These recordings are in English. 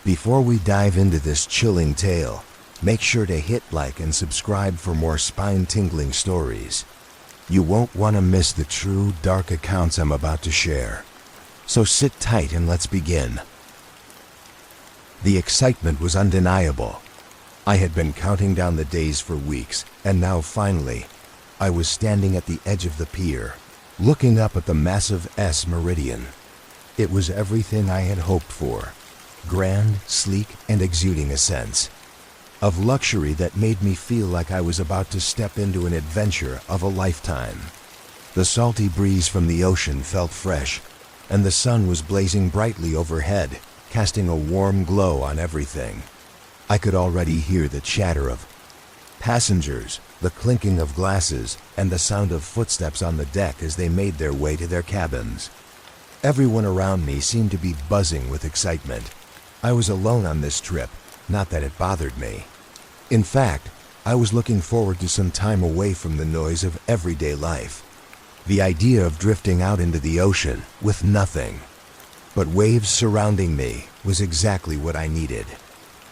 Before we dive into this chilling tale, make sure to hit like and subscribe for more spine-tingling stories. You won't want to miss the true, dark accounts I'm about to share. So sit tight and let's begin. The excitement was undeniable. I had been counting down the days for weeks, and now finally, I was standing at the edge of the pier, looking up at the massive S meridian. It was everything I had hoped for. Grand, sleek, and exuding a sense of luxury that made me feel like I was about to step into an adventure of a lifetime. The salty breeze from the ocean felt fresh, and the sun was blazing brightly overhead, casting a warm glow on everything. I could already hear the chatter of passengers, the clinking of glasses, and the sound of footsteps on the deck as they made their way to their cabins. Everyone around me seemed to be buzzing with excitement. I was alone on this trip, not that it bothered me. In fact, I was looking forward to some time away from the noise of everyday life. The idea of drifting out into the ocean with nothing but waves surrounding me was exactly what I needed.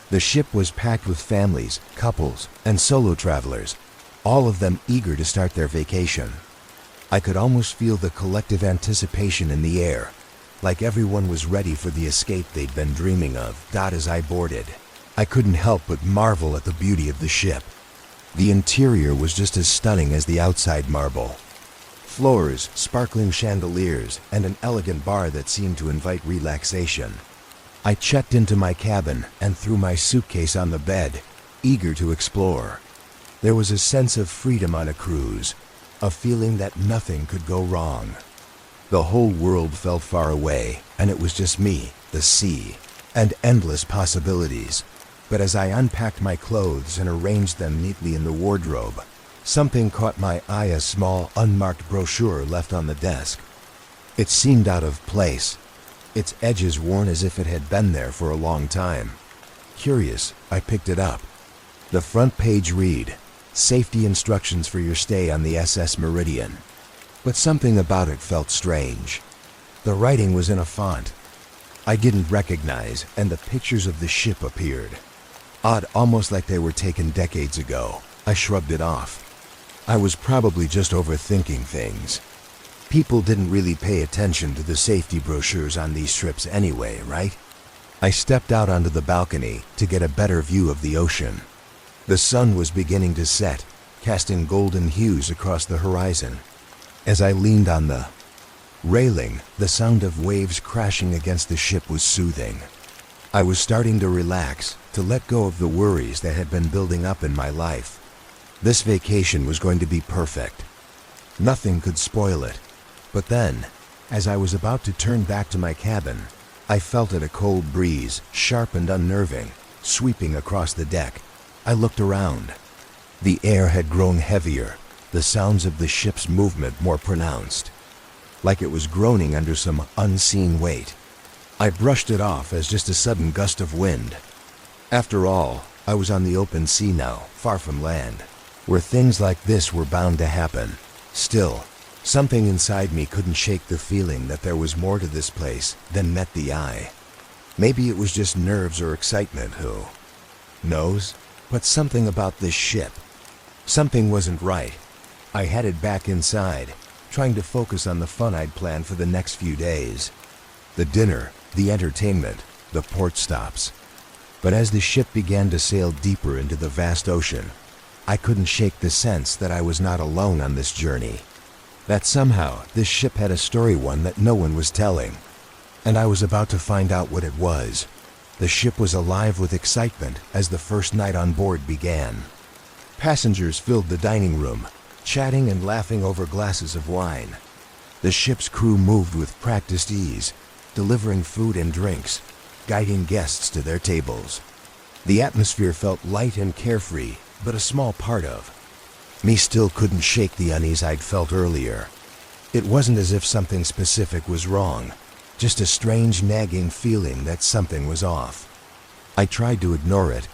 The ship was packed with families, couples, and solo travelers, all of them eager to start their vacation. I could almost feel the collective anticipation in the air, like everyone was ready for the escape they'd been dreaming of. As I boarded, I couldn't help but marvel at the beauty of the ship. The interior was just as stunning as the outside marble. Floors, sparkling chandeliers, and an elegant bar that seemed to invite relaxation. I checked into my cabin and threw my suitcase on the bed, eager to explore. There was a sense of freedom on a cruise, a feeling that nothing could go wrong. The whole world felt far away, and it was just me, the sea, and endless possibilities. But as I unpacked my clothes and arranged them neatly in the wardrobe, something caught my eye: a small, unmarked brochure left on the desk. It seemed out of place, its edges worn as if it had been there for a long time. Curious, I picked it up. The front page read, "Safety instructions for your stay on the SS Meridian." But something about it felt strange. The writing was in a font I didn't recognize, and the pictures of the ship appeared. Odd, almost like they were taken decades ago. I shrugged it off. I was probably just overthinking things. People didn't really pay attention to the safety brochures on these trips anyway, right? I stepped out onto the balcony to get a better view of the ocean. The sun was beginning to set, casting golden hues across the horizon. As I leaned on the railing, the sound of waves crashing against the ship was soothing. I was starting to relax, to let go of the worries that had been building up in my life. This vacation was going to be perfect. Nothing could spoil it. But then, as I was about to turn back to my cabin, I felt a cold breeze, sharp and unnerving, sweeping across the deck. I looked around. The air had grown heavier, the sounds of the ship's movement more pronounced, like it was groaning under some unseen weight. I brushed it off as just a sudden gust of wind. After all, I was on the open sea now, far from land, where things like this were bound to happen. Still, something inside me couldn't shake the feeling that there was more to this place than met the eye. Maybe it was just nerves or excitement, who knows? But something about this ship, something wasn't right. I headed back inside, trying to focus on the fun I'd planned for the next few days. The dinner, the entertainment, the port stops. But as the ship began to sail deeper into the vast ocean, I couldn't shake the sense that I was not alone on this journey. That somehow this ship had a story, one that no one was telling. And I was about to find out what it was. The ship was alive with excitement as the first night on board began. Passengers filled the dining room, chatting and laughing over glasses of wine. The ship's crew moved with practiced ease, delivering food and drinks, guiding guests to their tables. The atmosphere felt light and carefree, but a small part of me still couldn't shake the unease I'd felt earlier. It wasn't as if something specific was wrong, just a strange nagging feeling that something was off. I tried to ignore it,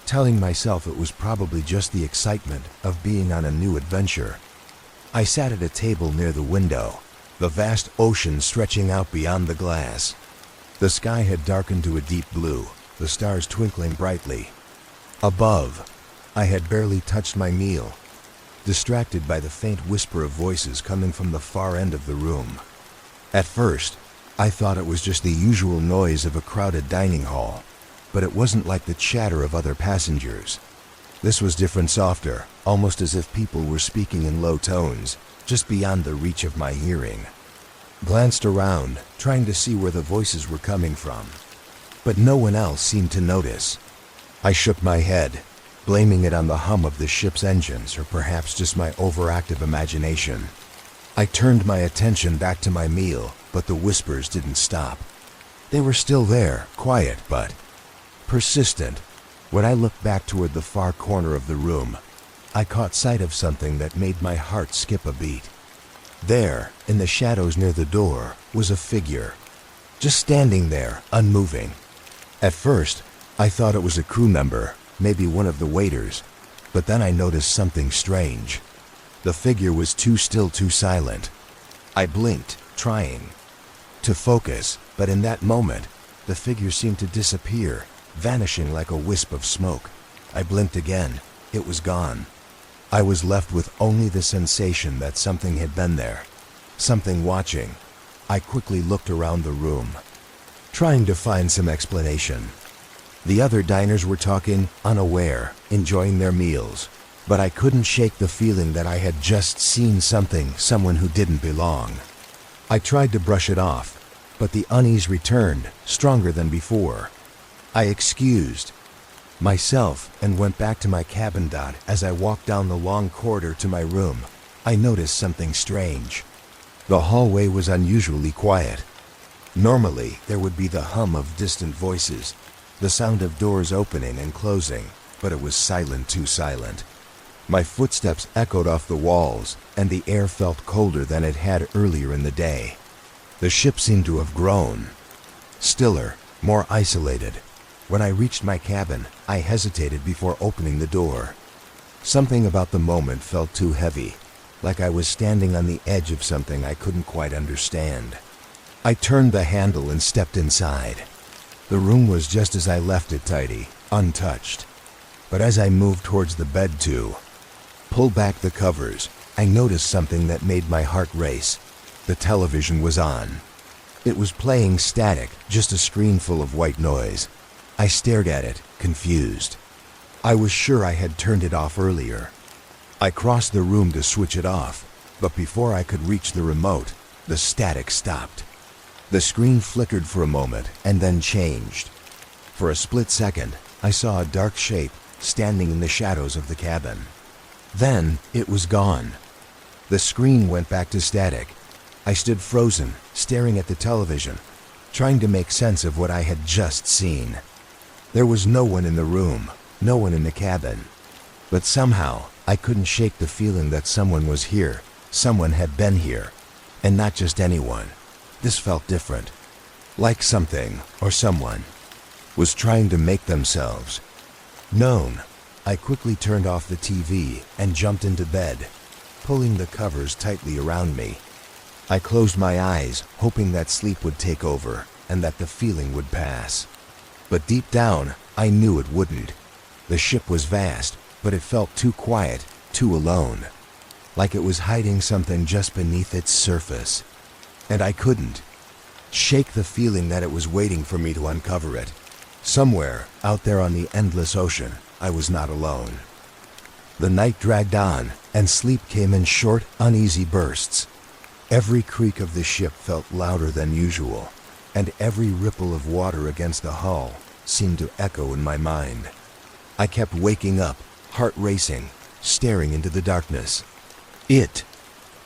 telling myself it was probably just the excitement of being on a new adventure. I sat at a table near the window, the vast ocean stretching out beyond the glass. The sky had darkened to a deep blue, the stars twinkling brightly. Above, I had barely touched my meal, distracted by the faint whisper of voices coming from the far end of the room. At first, I thought it was just the usual noise of a crowded dining hall, but it wasn't like the chatter of other passengers. This was different, softer, almost as if people were speaking in low tones, just beyond the reach of my hearing. Glanced around, trying to see where the voices were coming from, but no one else seemed to notice. I shook my head, blaming it on the hum of the ship's engines or perhaps just my overactive imagination. I turned my attention back to my meal, but the whispers didn't stop. They were still there, quiet but persistent. When I looked back toward the far corner of the room, I caught sight of something that made my heart skip a beat. There, in the shadows near the door, was a figure, just standing there, unmoving. At first, I thought it was a crew member, maybe one of the waiters, but then I noticed something strange. The figure was too still, too silent. I blinked, trying to focus, but in that moment, the figure seemed to disappear, vanishing like a wisp of smoke. I blinked again. It was gone. I was left with only the sensation that something had been there, something watching. I quickly looked around the room, trying to find some explanation. The other diners were talking, unaware, enjoying their meals, but I couldn't shake the feeling that I had just seen someone who didn't belong. I tried to brush it off, but the unease returned, stronger than before. I excused myself and went back to my cabin. As I walked down the long corridor to my room, I noticed something strange. The hallway was unusually quiet. Normally, there would be the hum of distant voices, the sound of doors opening and closing, but it was silent, too silent. My footsteps echoed off the walls, and the air felt colder than it had earlier in the day. The ship seemed to have grown, stiller, more isolated. When I reached my cabin, I hesitated before opening the door. Something about the moment felt too heavy, like I was standing on the edge of something I couldn't quite understand. I turned the handle and stepped inside. The room was just as I left it, tidy, untouched. But as I moved towards the bed to pull back the covers, I noticed something that made my heart race. The television was on. It was playing static, just a screen full of white noise. I stared at it, confused. I was sure I had turned it off earlier. I crossed the room to switch it off, but before I could reach the remote, the static stopped. The screen flickered for a moment and then changed. For a split second, I saw a dark shape standing in the shadows of the cabin. Then it was gone. The screen went back to static. I stood frozen, staring at the television, trying to make sense of what I had just seen. There was no one in the room, no one in the cabin. But somehow, I couldn't shake the feeling that someone was here, someone had been here, and not just anyone. This felt different, like something or someone was trying to make themselves known. I quickly turned off the TV and jumped into bed, pulling the covers tightly around me. I closed my eyes, hoping that sleep would take over and that the feeling would pass. But deep down, I knew it wouldn't. The ship was vast, but it felt too quiet, too alone, like it was hiding something just beneath its surface. And I couldn't shake the feeling that it was waiting for me to uncover it. Somewhere, out there on the endless ocean, I was not alone. The night dragged on, and sleep came in short, uneasy bursts. Every creak of the ship felt louder than usual, and every ripple of water against the hull seemed to echo in my mind. I kept waking up, heart racing, staring into the darkness. It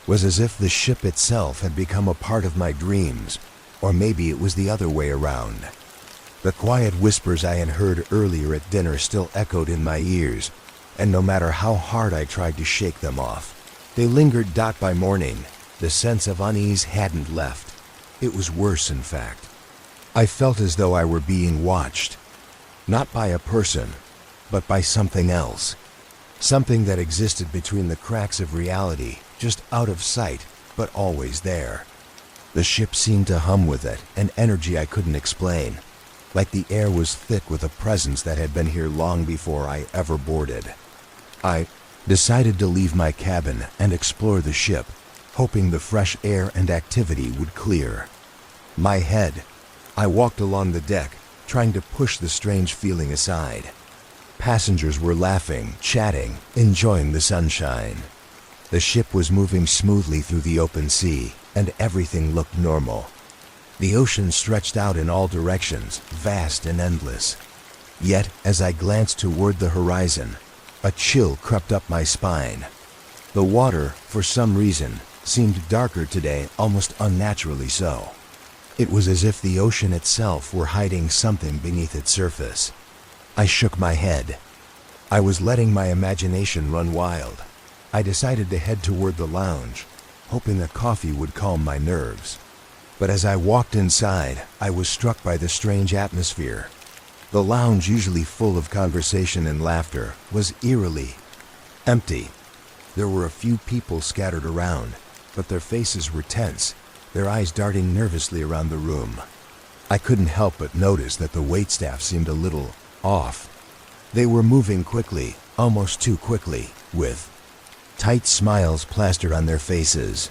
was as if the ship itself had become a part of my dreams, or maybe it was the other way around. The quiet whispers I had heard earlier at dinner still echoed in my ears, and no matter how hard I tried to shake them off, they lingered. By morning, the sense of unease hadn't left. It was worse, in fact. I felt as though I were being watched, not by a person, but by something else. Something that existed between the cracks of reality, just out of sight, but always there. The ship seemed to hum with it, an energy I couldn't explain. like the air was thick with a presence that had been here long before I ever boarded. I decided to leave my cabin and explore the ship, hoping the fresh air and activity would clear my head. I walked along the deck, trying to push the strange feeling aside. Passengers were laughing, chatting, enjoying the sunshine. The ship was moving smoothly through the open sea, and everything looked normal. The ocean stretched out in all directions, vast and endless. Yet, as I glanced toward the horizon, a chill crept up my spine. The water, for some reason, seemed darker today, almost unnaturally so. It was as if the ocean itself were hiding something beneath its surface. I shook my head. I was letting my imagination run wild. I decided to head toward the lounge, hoping a coffee would calm my nerves. But as I walked inside, I was struck by the strange atmosphere. The lounge, usually full of conversation and laughter, was eerily empty. There were a few people scattered around, but their faces were tense, their eyes darting nervously around the room. I couldn't help but notice that the waitstaff seemed a little off. They were moving quickly, almost too quickly, with tight smiles plastered on their faces.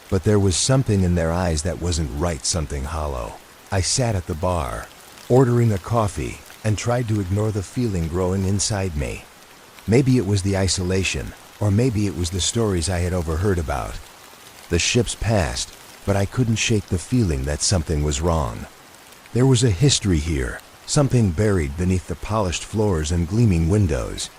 But there was something in their eyes that wasn't right, something hollow. I sat at the bar, ordering a coffee, and tried to ignore the feeling growing inside me. Maybe it was the isolation, or maybe it was the stories I had overheard about. The ships passed, but I couldn't shake the feeling that something was wrong. There was a history here, something buried beneath the polished floors and gleaming windows.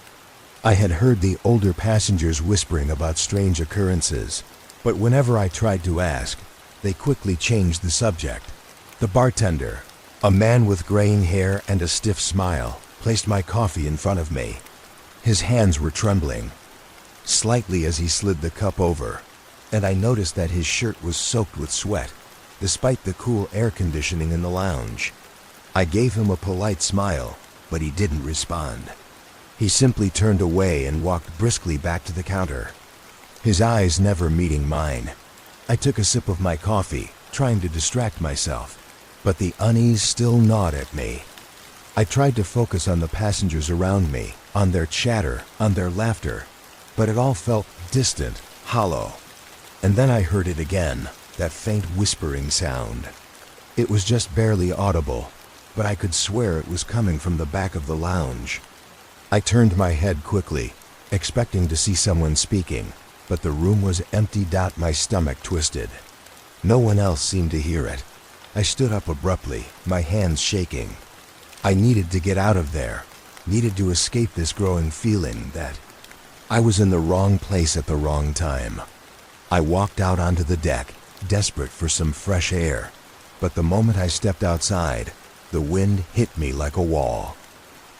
I had heard the older passengers whispering about strange occurrences, but whenever I tried to ask, they quickly changed the subject. The bartender, a man with graying hair and a stiff smile, placed my coffee in front of me. His hands were trembling slightly as he slid the cup over, and I noticed that his shirt was soaked with sweat, despite the cool air conditioning in the lounge. I gave him a polite smile, but he didn't respond. He simply turned away and walked briskly back to the counter, his eyes never meeting mine. I took a sip of my coffee, trying to distract myself, but the unease still gnawed at me. I tried to focus on the passengers around me, on their chatter, on their laughter, but it all felt distant, hollow. And then I heard it again, that faint whispering sound. It was just barely audible, but I could swear it was coming from the back of the lounge. I turned my head quickly, expecting to see someone speaking, but the room was empty. My stomach twisted. No one else seemed to hear it. I stood up abruptly, my hands shaking. I needed to get out of there, needed to escape this growing feeling that I was in the wrong place at the wrong time. I walked out onto the deck, desperate for some fresh air, but the moment I stepped outside, the wind hit me like a wall.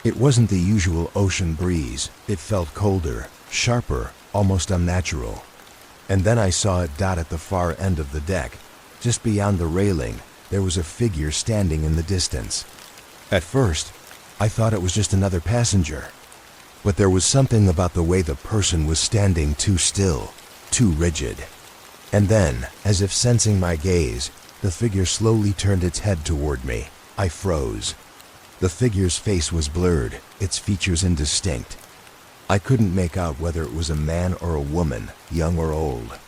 It wasn't the usual ocean breeze. It felt colder, sharper, almost unnatural. And then I saw it at the far end of the deck. Just beyond the railing, there was a figure standing in the distance. At first, I thought it was just another passenger. But there was something about the way the person was standing too still, too rigid. And then, as if sensing my gaze, the figure slowly turned its head toward me. I froze. The figure's face was blurred, its features indistinct. I couldn't make out whether it was a man or a woman, young or old,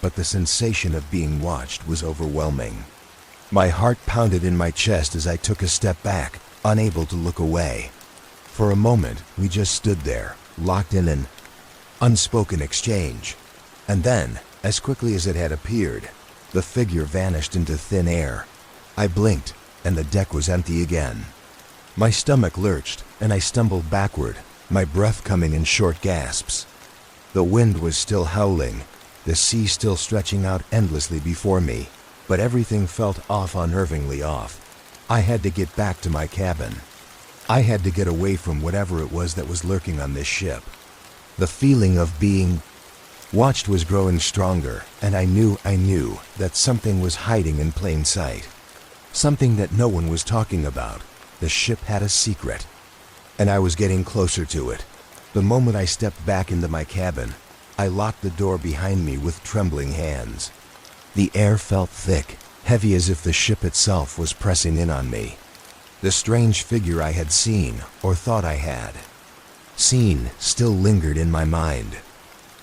but the sensation of being watched was overwhelming. My heart pounded in my chest as I took a step back, unable to look away. For a moment, we just stood there, locked in an unspoken exchange. And then, as quickly as it had appeared, the figure vanished into thin air. I blinked, and the deck was empty again. My stomach lurched, and I stumbled backward, my breath coming in short gasps. The wind was still howling, the sea still stretching out endlessly before me, but everything felt off, unnervingly off. I had to get back to my cabin. I had to get away from whatever it was that was lurking on this ship. The feeling of being watched was growing stronger, and I knew that something was hiding in plain sight. Something that no one was talking about. The ship had a secret, and I was getting closer to it. The moment I stepped back into my cabin, I locked the door behind me with trembling hands. The air felt thick, heavy, as if the ship itself was pressing in on me. The strange figure I had seen, or thought I had seen, still lingered in my mind.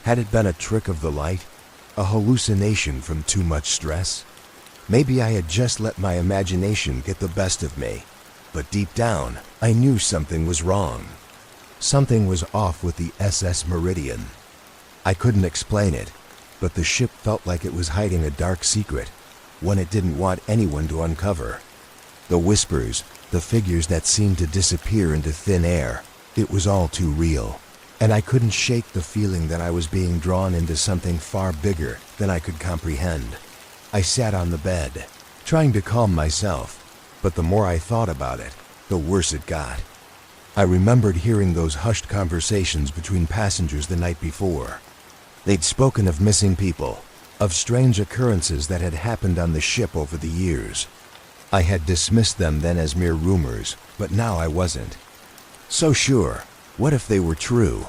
Had it been a trick of the light? A hallucination from too much stress? Maybe I had just let my imagination get the best of me. But deep down, I knew something was wrong. Something was off with the SS Meridian. I couldn't explain it, but the ship felt like it was hiding a dark secret, one it didn't want anyone to uncover. The whispers, the figures that seemed to disappear into thin air, it was all too real. And I couldn't shake the feeling that I was being drawn into something far bigger than I could comprehend. I sat on the bed, trying to calm myself, but the more I thought about it, the worse it got. I remembered hearing those hushed conversations between passengers the night before. They'd spoken of missing people, of strange occurrences that had happened on the ship over the years. I had dismissed them then as mere rumors, but now I wasn't so sure. What if they were true?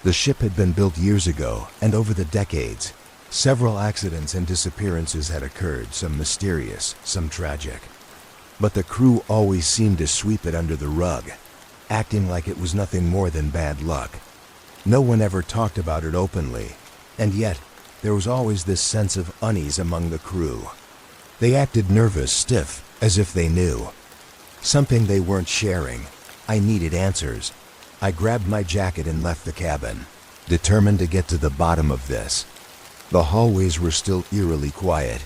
The ship had been built years ago, and over the decades, several accidents and disappearances had occurred, some mysterious, some tragic. But the crew always seemed to sweep it under the rug, acting like it was nothing more than bad luck. No one ever talked about it openly, and yet there was always this sense of unease among the crew. They acted nervous, stiff, as if they knew something they weren't sharing. I needed answers. I grabbed my jacket and left the cabin, determined to get to the bottom of this. The hallways were still eerily quiet,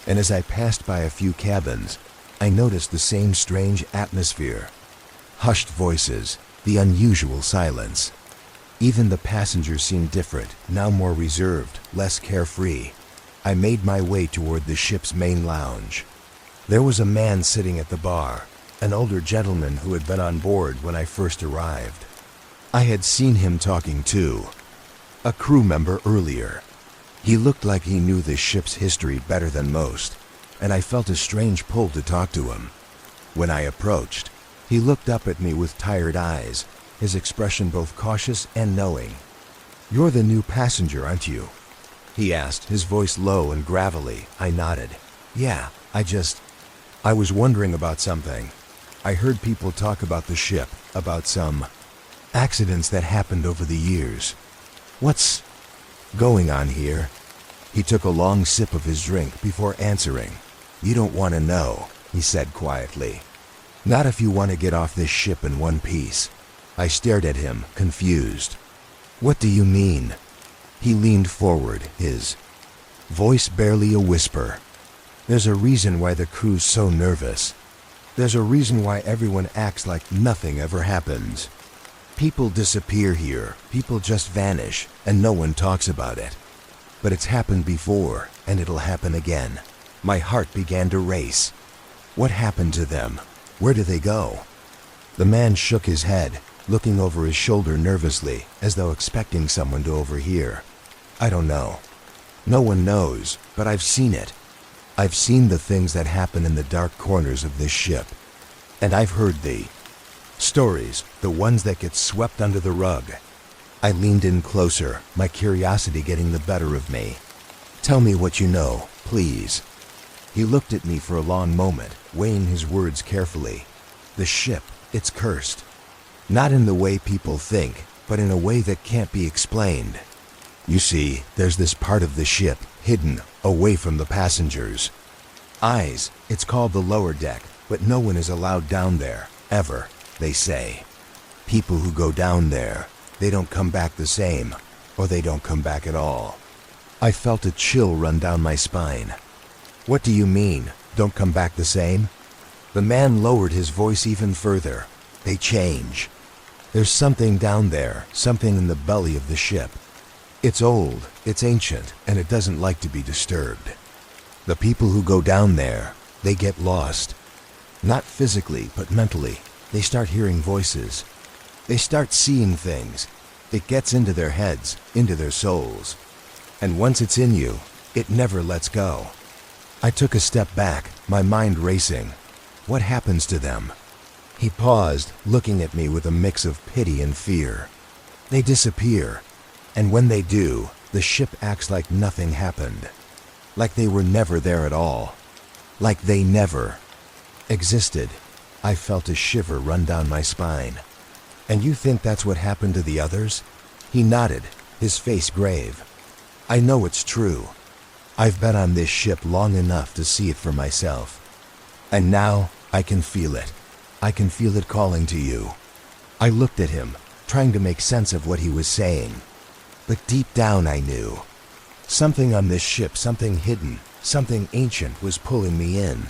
and as I passed by a few cabins, I noticed the same strange atmosphere. Hushed voices, the unusual silence. Even the passengers seemed different, now more reserved, less carefree. I made my way toward the ship's main lounge. There was a man sitting at the bar, an older gentleman who had been on board when I first arrived. I had seen him talking to a crew member earlier. He looked like he knew the ship's history better than most, and I felt a strange pull to talk to him. When I approached, he looked up at me with tired eyes, his expression both cautious and knowing. "You're the new passenger, aren't you?" he asked, his voice low and gravelly. I nodded. "Yeah, I was wondering about something. I heard people talk about the ship, about some accidents that happened over the years. What's going on here?" He took a long sip of his drink before answering. "You don't want to know," he said quietly. "Not if you want to get off this ship in one piece." I stared at him, confused. "What do you mean?" He leaned forward, his voice barely a whisper. "There's a reason why the crew's so nervous. There's a reason why everyone acts like nothing ever happens. People disappear here, people just vanish, and no one talks about it. But it's happened before, and it'll happen again." My heart began to race. What happened to them? Where do they go? The man shook his head, looking over his shoulder nervously, as though expecting someone to overhear. "I don't know. No one knows, but I've seen it. I've seen the things that happen in the dark corners of this ship. And I've heard the stories, the ones that get swept under the rug." I leaned in closer, my curiosity getting the better of me. "Tell me what you know, please." He looked at me for a long moment, weighing his words carefully. "The ship, it's cursed. Not in the way people think, but in a way that can't be explained. You see, there's this part of the ship, hidden, away from the passengers. Eyes, it's called the lower deck, but no one is allowed down there, ever, they say. People who go down there, they don't come back the same, or they don't come back at all." I felt a chill run down my spine. "What do you mean, don't come back the same?" The man lowered his voice even further. "They change. There's something down there, something in the belly of the ship. It's old, it's ancient, and it doesn't like to be disturbed. The people who go down there, they get lost. Not physically, but mentally. They start hearing voices. They start seeing things. It gets into their heads, into their souls. And once it's in you, it never lets go." I took a step back, my mind racing. What happens to them? He paused, looking at me with a mix of pity and fear. "They disappear. And when they do, the ship acts like nothing happened. Like they were never there at all. Like they never existed." I felt a shiver run down my spine. "And you think that's what happened to the others?" He nodded, his face grave. "I know it's true. I've been on this ship long enough to see it for myself. And now I can feel it. I can feel it calling to you." I looked at him, trying to make sense of what he was saying. But deep down I knew. Something on this ship, something hidden, something ancient was pulling me in.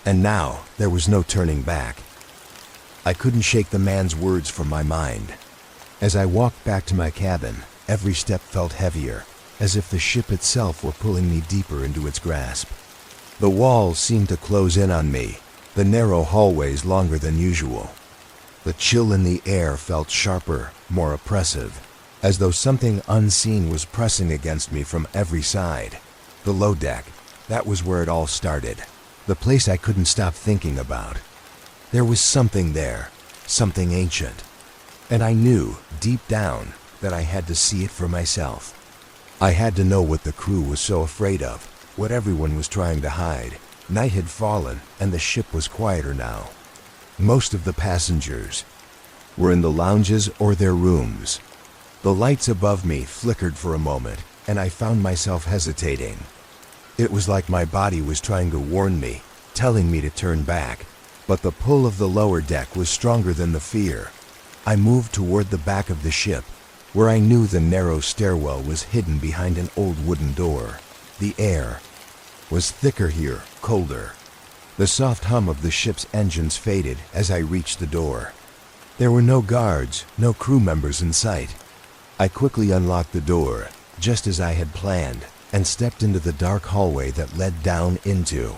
And now there was no turning back. I couldn't shake the man's words from my mind. As I walked back to my cabin, every step felt heavier, as if the ship itself were pulling me deeper into its grasp. The walls seemed to close in on me, the narrow hallways longer than usual. The chill in the air felt sharper, more oppressive, as though something unseen was pressing against me from every side. The low deck, that was where it all started, the place I couldn't stop thinking about. There was something there, something ancient, and I knew, deep down, that I had to see it for myself. I had to know what the crew was so afraid of, what everyone was trying to hide. Night had fallen, and the ship was quieter now. Most of the passengers were in the lounges or their rooms. The lights above me flickered for a moment, and I found myself hesitating. It was like my body was trying to warn me, telling me to turn back, but the pull of the lower deck was stronger than the fear. I moved toward the back of the ship, where I knew the narrow stairwell was hidden behind an old wooden door. The air was thicker here, colder. The soft hum of the ship's engines faded as I reached the door. There were no guards, no crew members in sight. I quickly unlocked the door, just as I had planned, and stepped into the dark hallway that led down into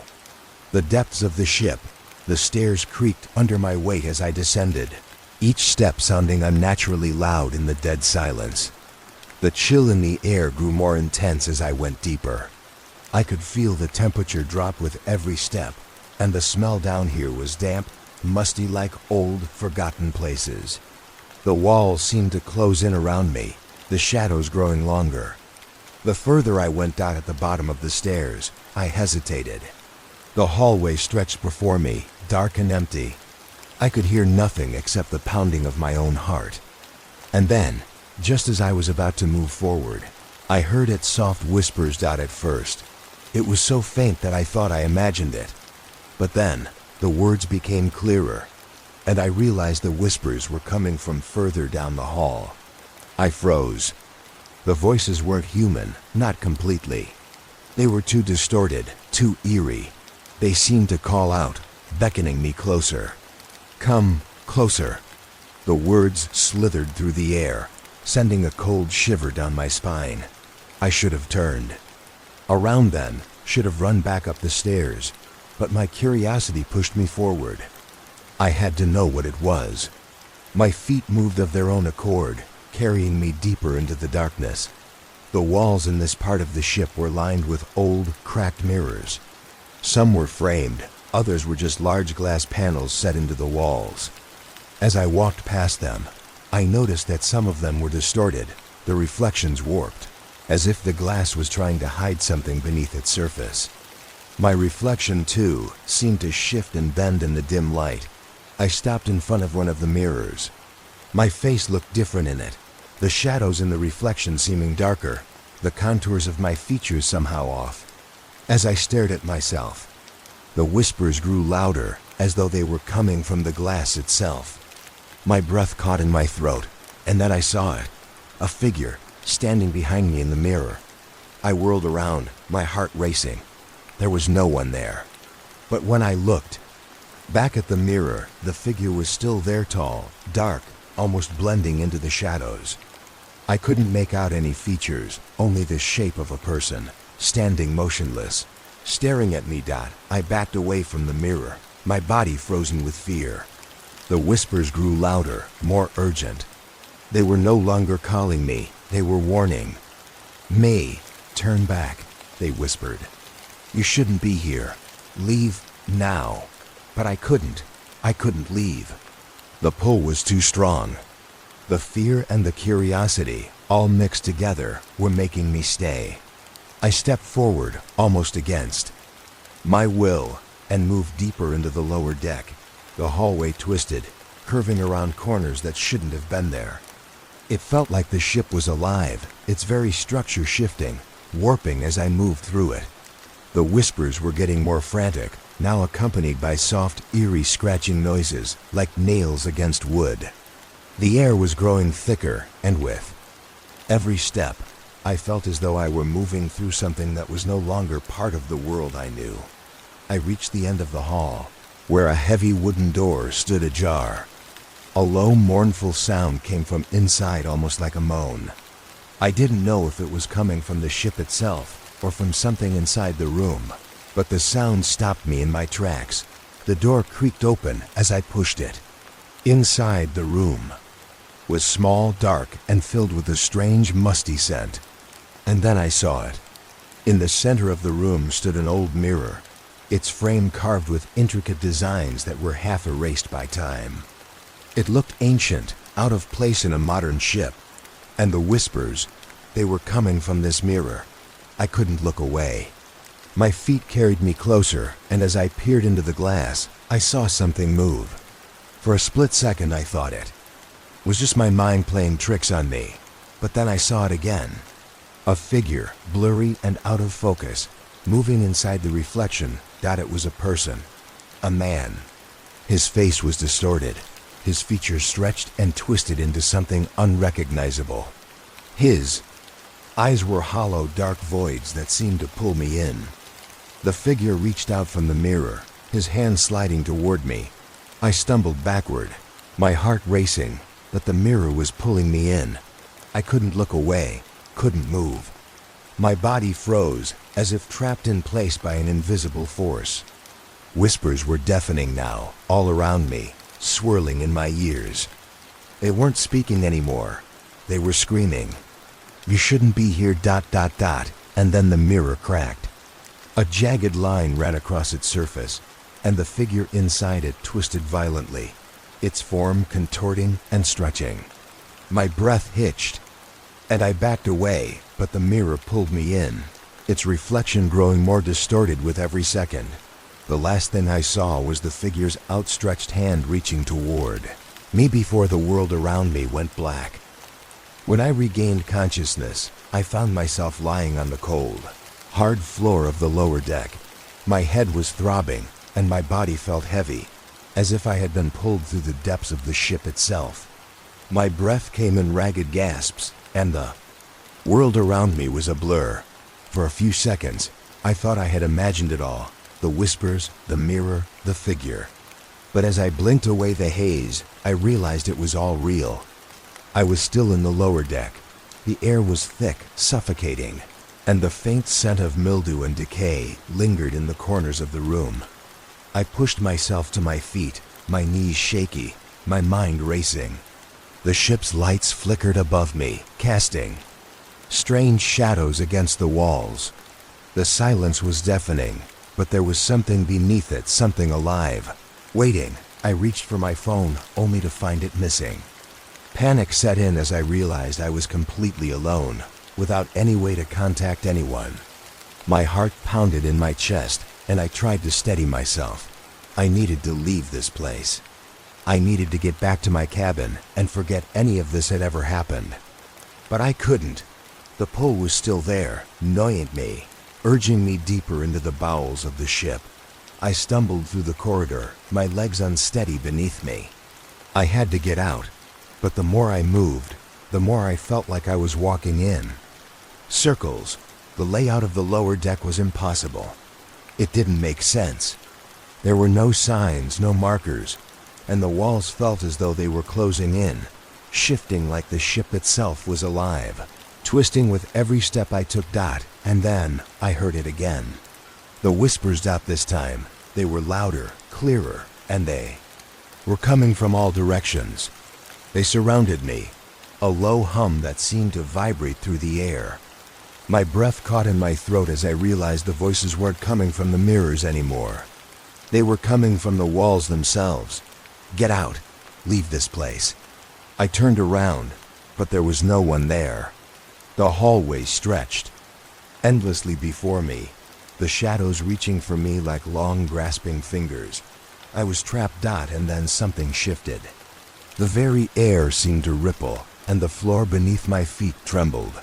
the depths of the ship. The stairs creaked under my weight as I descended, each step sounding unnaturally loud in the dead silence. The chill in the air grew more intense as I went deeper. I could feel the temperature drop with every step, and the smell down here was damp, musty like old, forgotten places. The walls seemed to close in around me, the shadows growing longer. The further I went down at the bottom of the stairs, I hesitated. The hallway stretched before me, dark and empty. I could hear nothing except the pounding of my own heart. And then, just as I was about to move forward, I heard its soft whispers. At first, it was so faint that I thought I imagined it. But then, the words became clearer, and I realized the whispers were coming from further down the hall. I froze. The voices weren't human, not completely. They were too distorted, too eerie. They seemed to call out, beckoning me closer. "Come closer." The words slithered through the air, sending a cold shiver down my spine. I should have turned around then, should have run back up the stairs, but my curiosity pushed me forward. I had to know what it was. My feet moved of their own accord, carrying me deeper into the darkness. The walls in this part of the ship were lined with old, cracked mirrors. Some were framed, others were just large glass panels set into the walls. As I walked past them, I noticed that some of them were distorted, the reflections warped, as if the glass was trying to hide something beneath its surface. My reflection, too, seemed to shift and bend in the dim light. I stopped in front of one of the mirrors. My face looked different in it, the shadows in the reflection seeming darker, the contours of my features somehow off. As I stared at myself, the whispers grew louder, as though they were coming from the glass itself. My breath caught in my throat, and then I saw it, a figure standing behind me in the mirror. I whirled around, my heart racing. There was no one there. But when I looked back at the mirror, the figure was still there, tall, dark, almost blending into the shadows. I couldn't make out any features, only the shape of a person, standing motionless, staring at me. I backed away from the mirror, my body frozen with fear. The whispers grew louder, more urgent. They were no longer calling me, they were warning. "May, turn back," they whispered. "You shouldn't be here. Leave now." But I couldn't leave. The pull was too strong. The fear and the curiosity, all mixed together, were making me stay. I stepped forward, almost against my will, and moved deeper into the lower deck. The hallway twisted, curving around corners that shouldn't have been there. It felt like the ship was alive, its very structure shifting, warping as I moved through it. The whispers were getting more frantic, now accompanied by soft, eerie scratching noises, like nails against wood. The air was growing thicker, and with every step, I felt as though I were moving through something that was no longer part of the world I knew. I reached the end of the hall, where a heavy wooden door stood ajar. A low, mournful sound came from inside, almost like a moan. I didn't know if it was coming from the ship itself or from something inside the room, but the sound stopped me in my tracks. The door creaked open as I pushed it. Inside the room was small, dark, and filled with a strange, musty scent. And then I saw it. In the center of the room stood an old mirror, its frame carved with intricate designs that were half erased by time. It looked ancient, out of place in a modern ship, and the whispers, they were coming from this mirror. I couldn't look away. My feet carried me closer, and as I peered into the glass, I saw something move. For a split second I thought it was just my mind playing tricks on me, but then I saw it again. A figure, blurry and out of focus, moving inside the reflection. It was a person, a man. His face was distorted, his features stretched and twisted into something unrecognizable. His eyes were hollow, dark voids that seemed to pull me in. The figure reached out from the mirror, his hand sliding toward me. I stumbled backward, my heart racing, but the mirror was pulling me in. I couldn't look away, couldn't move. My body froze, as if trapped in place by an invisible force. Whispers were deafening now, all around me, swirling in my ears. They weren't speaking anymore. They were screaming, "You shouldn't be here, ... And then the mirror cracked. A jagged line ran across its surface, and the figure inside it twisted violently, its form contorting and stretching. My breath hitched, and I backed away, but the mirror pulled me in, its reflection growing more distorted with every second. The last thing I saw was the figure's outstretched hand reaching toward me before the world around me went black. When I regained consciousness, I found myself lying on the cold, hard floor of the lower deck. My head was throbbing, and my body felt heavy, as if I had been pulled through the depths of the ship itself. My breath came in ragged gasps, and the world around me was a blur. For a few seconds, I thought I had imagined it all, the whispers, the mirror, the figure. But as I blinked away the haze, I realized it was all real. I was still in the lower deck. The air was thick, suffocating, and the faint scent of mildew and decay lingered in the corners of the room. I pushed myself to my feet, my knees shaky, my mind racing. The ship's lights flickered above me, casting strange shadows against the walls. The silence was deafening, but there was something beneath it, something alive, waiting. I reached for my phone, only to find it missing. Panic set in as I realized I was completely alone, without any way to contact anyone. My heart pounded in my chest, and I tried to steady myself. I needed to leave this place. I needed to get back to my cabin and forget any of this had ever happened. But I couldn't. The pull was still there, gnawing me, urging me deeper into the bowels of the ship. I stumbled through the corridor, my legs unsteady beneath me. I had to get out, but the more I moved, the more I felt like I was walking in circles. The layout of the lower deck was impossible. It didn't make sense. There were no signs, no markers, and the walls felt as though they were closing in, shifting like the ship itself was alive, twisting with every step I took. And then I heard it again. The whispers. This time, they were louder, clearer, and they were coming from all directions. They surrounded me, a low hum that seemed to vibrate through the air. My breath caught in my throat as I realized the voices weren't coming from the mirrors anymore. They were coming from the walls themselves. "Get out. Leave this place." I turned around, but there was no one there. The hallway stretched endlessly before me, the shadows reaching for me like long, grasping fingers. I was trapped, and then something shifted. The very air seemed to ripple, and the floor beneath my feet trembled.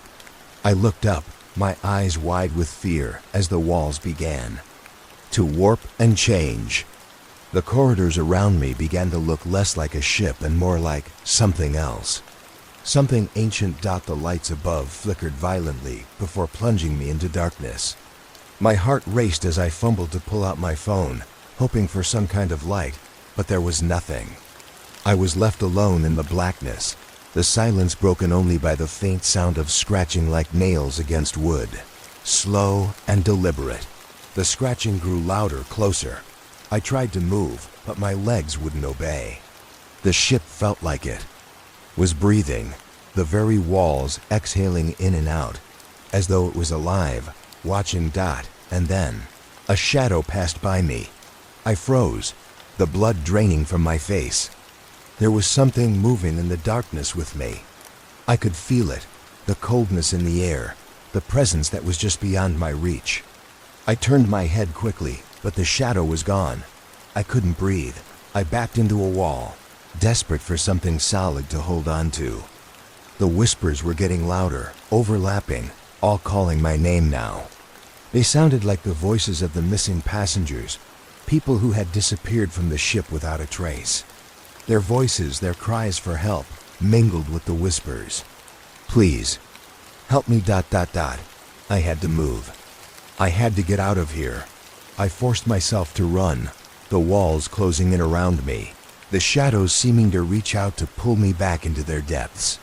I looked up, my eyes wide with fear, as the walls began to warp and change. The corridors around me began to look less like a ship and more like something else. Something ancient. The lights above flickered violently before plunging me into darkness. My heart raced as I fumbled to pull out my phone, hoping for some kind of light, but there was nothing. I was left alone in the blackness, the silence broken only by the faint sound of scratching like nails against wood. Slow and deliberate. The scratching grew louder, closer. I tried to move, but my legs wouldn't obey. The ship felt like it was breathing, the very walls exhaling in and out, as though it was alive, watching. And then, a shadow passed by me. I froze, the blood draining from my face. There was something moving in the darkness with me. I could feel it, the coldness in the air, the presence that was just beyond my reach. I turned my head quickly, but the shadow was gone. I couldn't breathe. I backed into a wall, desperate for something solid to hold on to. The whispers were getting louder, overlapping, all calling my name now. They sounded like the voices of the missing passengers, people who had disappeared from the ship without a trace. Their voices, their cries for help, mingled with the whispers. Please, help me. I had to move. I had to get out of here. I forced myself to run, the walls closing in around me, the shadows seeming to reach out to pull me back into their depths.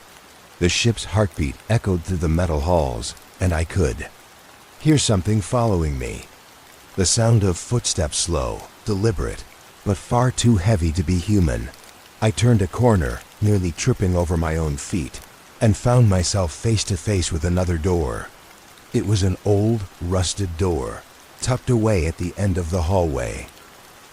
The ship's heartbeat echoed through the metal halls, and I could hear something following me. The sound of footsteps, slow, deliberate, but far too heavy to be human. I turned a corner, nearly tripping over my own feet, and found myself face to face with another door. It was an old, rusted door, tucked away at the end of the hallway.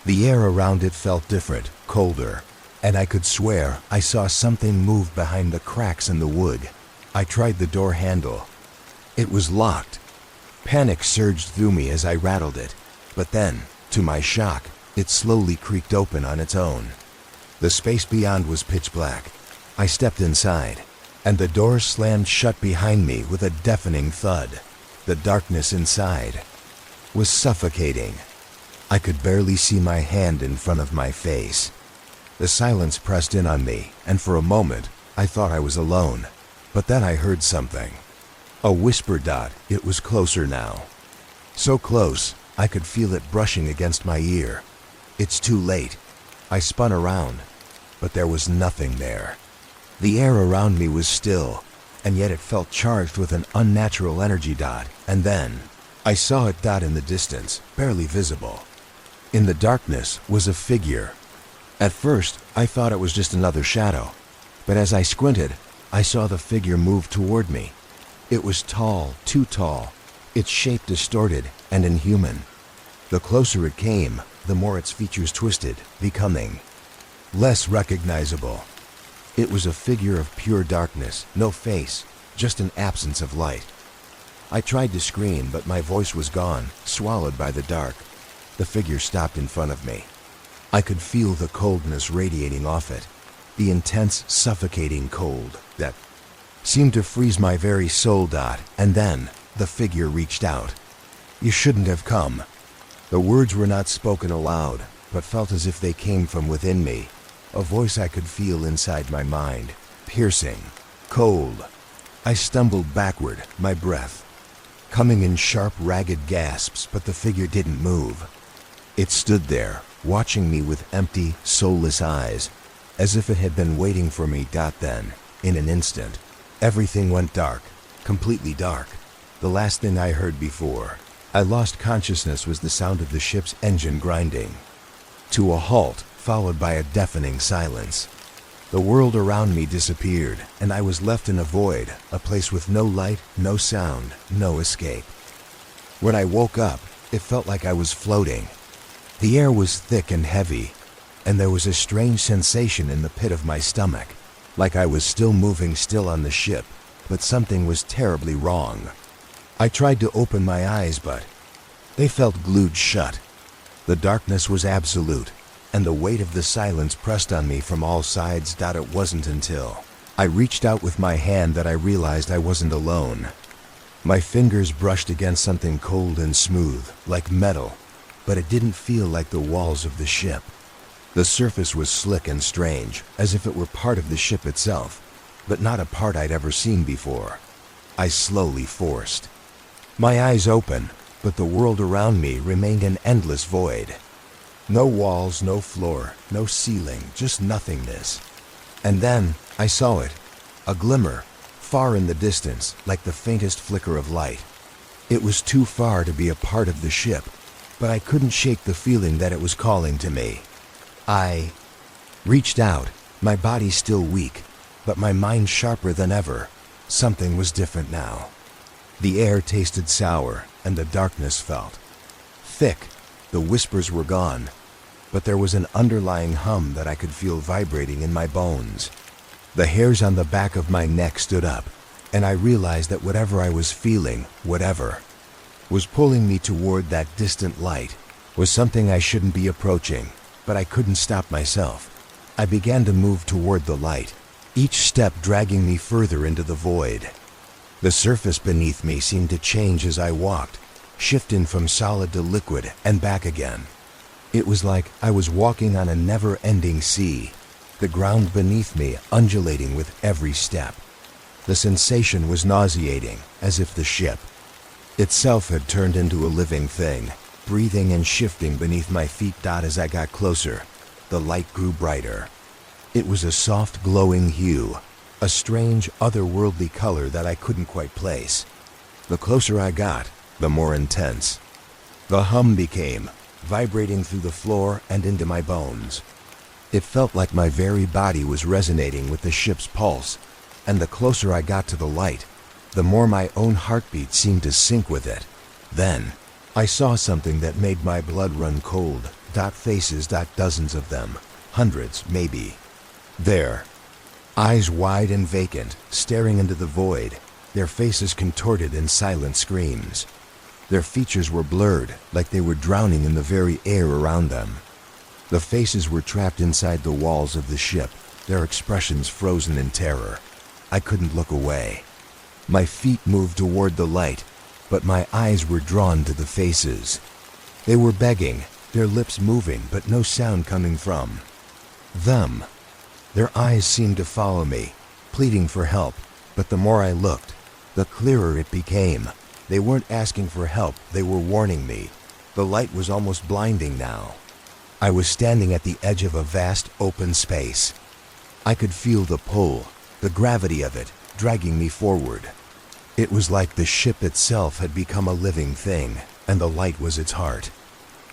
The air around it felt different, colder, and I could swear I saw something move behind the cracks in the wood. I tried the door handle. It was locked. Panic surged through me as I rattled it, but then, to my shock, it slowly creaked open on its own. The space beyond was pitch black. I stepped inside, and the door slammed shut behind me with a deafening thud. The darkness inside was suffocating. I could barely see my hand in front of my face. The silence pressed in on me, and for a moment, I thought I was alone. But then I heard something. A whisper. It was closer now. So close, I could feel it brushing against my ear. It's too late. I spun around, but there was nothing there. The air around me was still, and yet it felt charged with an unnatural energy. And then, I saw it. In the distance, barely visible. In the darkness was a figure. At first, I thought it was just another shadow, but as I squinted, I saw the figure move toward me. It was tall, too tall, its shape distorted and inhuman. The closer it came, the more its features twisted, becoming less recognizable. It was a figure of pure darkness, no face, just an absence of light. I tried to scream, but my voice was gone, swallowed by the dark. The figure stopped in front of me. I could feel the coldness radiating off it, the intense, suffocating cold that seemed to freeze my very soul. And then, the figure reached out. You shouldn't have come. The words were not spoken aloud, but felt as if they came from within me, a voice I could feel inside my mind, piercing, cold. I stumbled backward, my breath coming in sharp, ragged gasps, but the figure didn't move. It stood there, watching me with empty, soulless eyes, as if it had been waiting for me. Then, in an instant, everything went dark, completely dark. The last thing I heard before I lost consciousness was the sound of the ship's engine grinding to a halt, followed by a deafening silence. The world around me disappeared, and I was left in a void, a place with no light, no sound, no escape. When I woke up, it felt like I was floating. The air was thick and heavy, and there was a strange sensation in the pit of my stomach, like I was still moving still on the ship, but something was terribly wrong. I tried to open my eyes, but they felt glued shut. The darkness was absolute, and the weight of the silence pressed on me from all sides. It wasn't until I reached out with my hand that I realized I wasn't alone. My fingers brushed against something cold and smooth, like metal, but it didn't feel like the walls of the ship. The surface was slick and strange, as if it were part of the ship itself, but not a part I'd ever seen before. I slowly forced my eyes open, but the world around me remained an endless void. No walls, no floor, no ceiling, just nothingness. And then I saw it, a glimmer, far in the distance, like the faintest flicker of light. It was too far to be a part of the ship, but I couldn't shake the feeling that it was calling to me. I reached out, my body still weak, but my mind sharper than ever. Something was different now. The air tasted sour, and the darkness felt thick. The whispers were gone, but there was an underlying hum that I could feel vibrating in my bones. The hairs on the back of my neck stood up, and I realized that whatever I was feeling, whatever, was pulling me toward that distant light, was something I shouldn't be approaching, but I couldn't stop myself. I began to move toward the light, each step dragging me further into the void. The surface beneath me seemed to change as I walked, shifting from solid to liquid and back again. It was like I was walking on a never-ending sea, the ground beneath me undulating with every step. The sensation was nauseating, as if the ship itself had turned into a living thing, breathing and shifting beneath my feet. As I got closer, the light grew brighter. It was a soft, glowing hue, a strange, otherworldly color that I couldn't quite place. The closer I got, the more intense the hum became, vibrating through the floor and into my bones. It felt like my very body was resonating with the ship's pulse, and the closer I got to the light, the more my own heartbeat seemed to sync with it. Then, I saw something that made my blood run cold. Faces, dozens of them, hundreds maybe. There, eyes wide and vacant, staring into the void, their faces contorted in silent screams. Their features were blurred, like they were drowning in the very air around them. The faces were trapped inside the walls of the ship, their expressions frozen in terror. I couldn't look away. My feet moved toward the light, but my eyes were drawn to the faces. They were begging, their lips moving, but no sound coming from them. Their eyes seemed to follow me, pleading for help, but the more I looked, the clearer it became. They weren't asking for help, they were warning me. The light was almost blinding now. I was standing at the edge of a vast, open space. I could feel the pull, the gravity of it, dragging me forward. It was like the ship itself had become a living thing, and the light was its heart.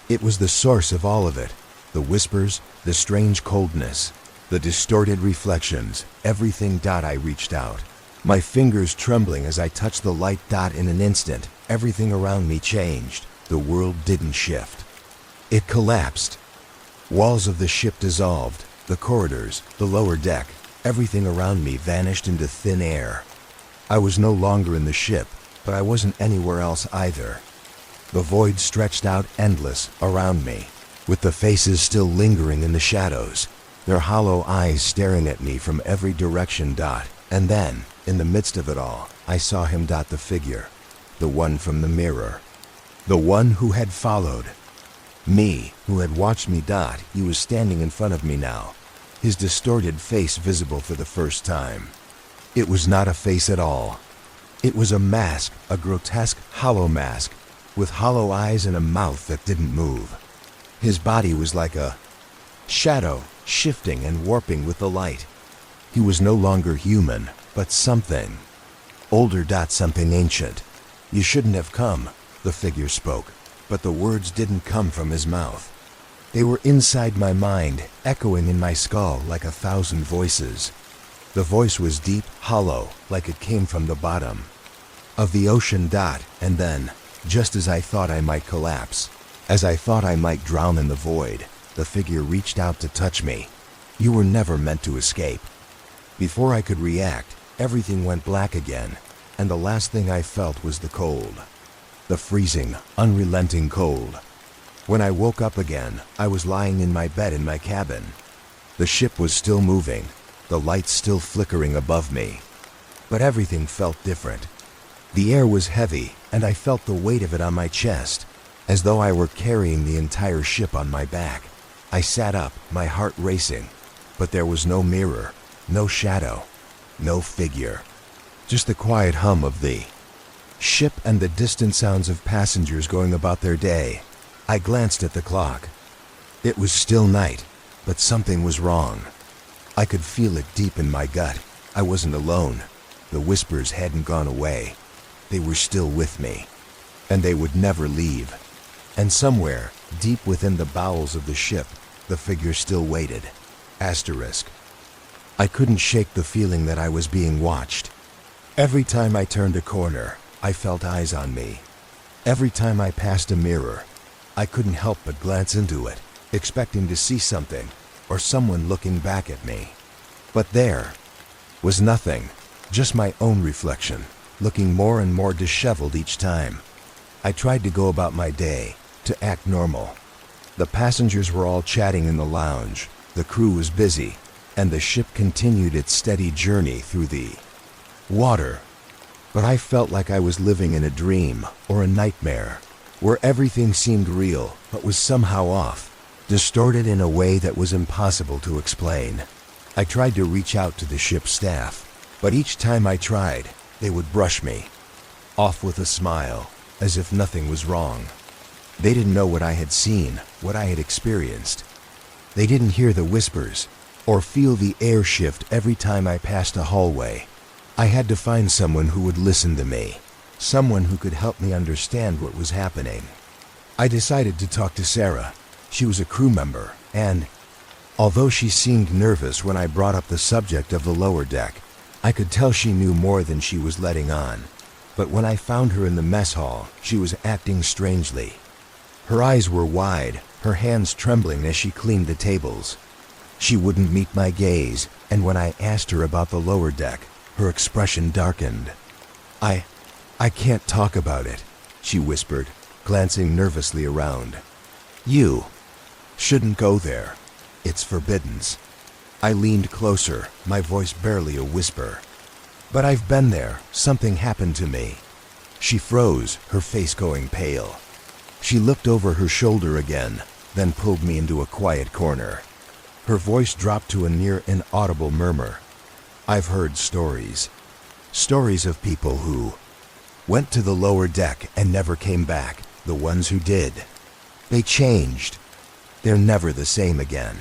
It was the source of all of it, the whispers, the strange coldness, the distorted reflections, everything. I reached out, my fingers trembling as I touched the light. In an instant, everything around me changed. The world didn't shift. It collapsed. Walls of the ship dissolved, the corridors, the lower deck, everything around me vanished into thin air. I was no longer in the ship, but I wasn't anywhere else either. The void stretched out endless around me, with the faces still lingering in the shadows, their hollow eyes staring at me from every direction. And then, in the midst of it all, I saw him. The figure, the one from the mirror, the one who had followed me, who had watched me. He was standing in front of me now, his distorted face visible for the first time. It was not a face at all. It was a mask, a grotesque, hollow mask, with hollow eyes and a mouth that didn't move. His body was like a shadow, shifting and warping with the light. He was no longer human, but something older. Something ancient. You shouldn't have come, the figure spoke, but the words didn't come from his mouth. They were inside my mind, echoing in my skull like 1,000 voices. The voice was deep, hollow, like it came from the bottom of the ocean. And then, just as I thought I might collapse, as I thought I might drown in the void, the figure reached out to touch me. You were never meant to escape. Before I could react, everything went black again, and the last thing I felt was the cold. The freezing, unrelenting cold. When I woke up again, I was lying in my bed in my cabin. The ship was still moving, the lights still flickering above me. But everything felt different. The air was heavy, and I felt the weight of it on my chest, as though I were carrying the entire ship on my back. I sat up, my heart racing, but there was no mirror, no shadow, no figure. Just the quiet hum of the ship and the distant sounds of passengers going about their day. I glanced at the clock. It was still night, but something was wrong. I could feel it deep in my gut. I wasn't alone. The whispers hadn't gone away. They were still with me, and they would never leave. And somewhere, deep within the bowels of the ship, the figure still waited. Asterisk. I couldn't shake the feeling that I was being watched. Every time I turned a corner, I felt eyes on me. Every time I passed a mirror, I couldn't help but glance into it, expecting to see something, or someone looking back at me. But there was nothing, just my own reflection, looking more and more disheveled each time. I tried to go about my day, to act normal. The passengers were all chatting in the lounge, the crew was busy, and the ship continued its steady journey through the water. But I felt like I was living in a dream or a nightmare, where everything seemed real but was somehow off, distorted in a way that was impossible to explain. I tried to reach out to the ship's staff, but each time I tried, they would brush me off with a smile, as if nothing was wrong. They didn't know what I had seen, what I had experienced. They didn't hear the whispers, or feel the air shift every time I passed a hallway. I had to find someone who would listen to me, someone who could help me understand what was happening. I decided to talk to Sarah. She was a crew member, and although she seemed nervous when I brought up the subject of the lower deck, I could tell she knew more than she was letting on. But when I found her in the mess hall, she was acting strangely. Her eyes were wide, her hands trembling as she cleaned the tables. She wouldn't meet my gaze, and when I asked her about the lower deck, her expression darkened. I can't talk about it, she whispered, glancing nervously around. You shouldn't go there. It's forbidden. I leaned closer, my voice barely a whisper. But I've been there. Something happened to me. She froze, her face going pale. She looked over her shoulder again, then pulled me into a quiet corner. Her voice dropped to a near inaudible murmur. I've heard stories. Stories of people who went to the lower deck and never came back. The ones who did, they changed. They're never the same again.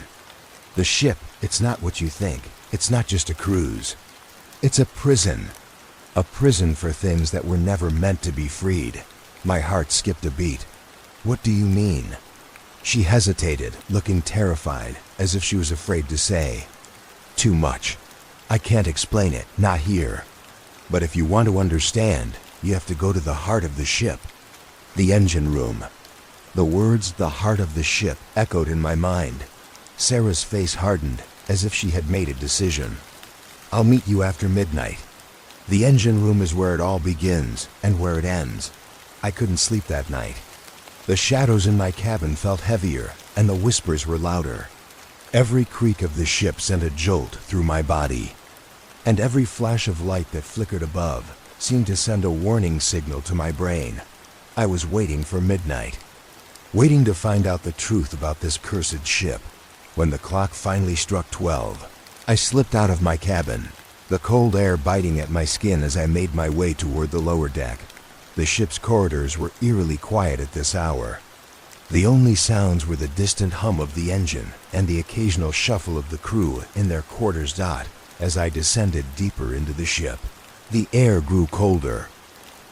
The ship, it's not what you think. It's not just a cruise. It's a prison. A prison for things that were never meant to be freed. My heart skipped a beat. What do you mean? She hesitated, looking terrified, as if she was afraid to say. Too much. I can't explain it, not here. But if you want to understand, you have to go to the heart of the ship. The engine room. The words, the heart of the ship, echoed in my mind. Sarah's face hardened, as if she had made a decision. I'll meet you after midnight. The engine room is where it all begins, and where it ends. I couldn't sleep that night. The shadows in my cabin felt heavier, and the whispers were louder. Every creak of the ship sent a jolt through my body, and every flash of light that flickered above seemed to send a warning signal to my brain. I was waiting for midnight, waiting to find out the truth about this cursed ship. When the clock finally struck 12, I slipped out of my cabin, the cold air biting at my skin as I made my way toward the lower deck. The ship's corridors were eerily quiet at this hour. The only sounds were the distant hum of the engine and the occasional shuffle of the crew in their quarters. As I descended deeper into the ship, the air grew colder.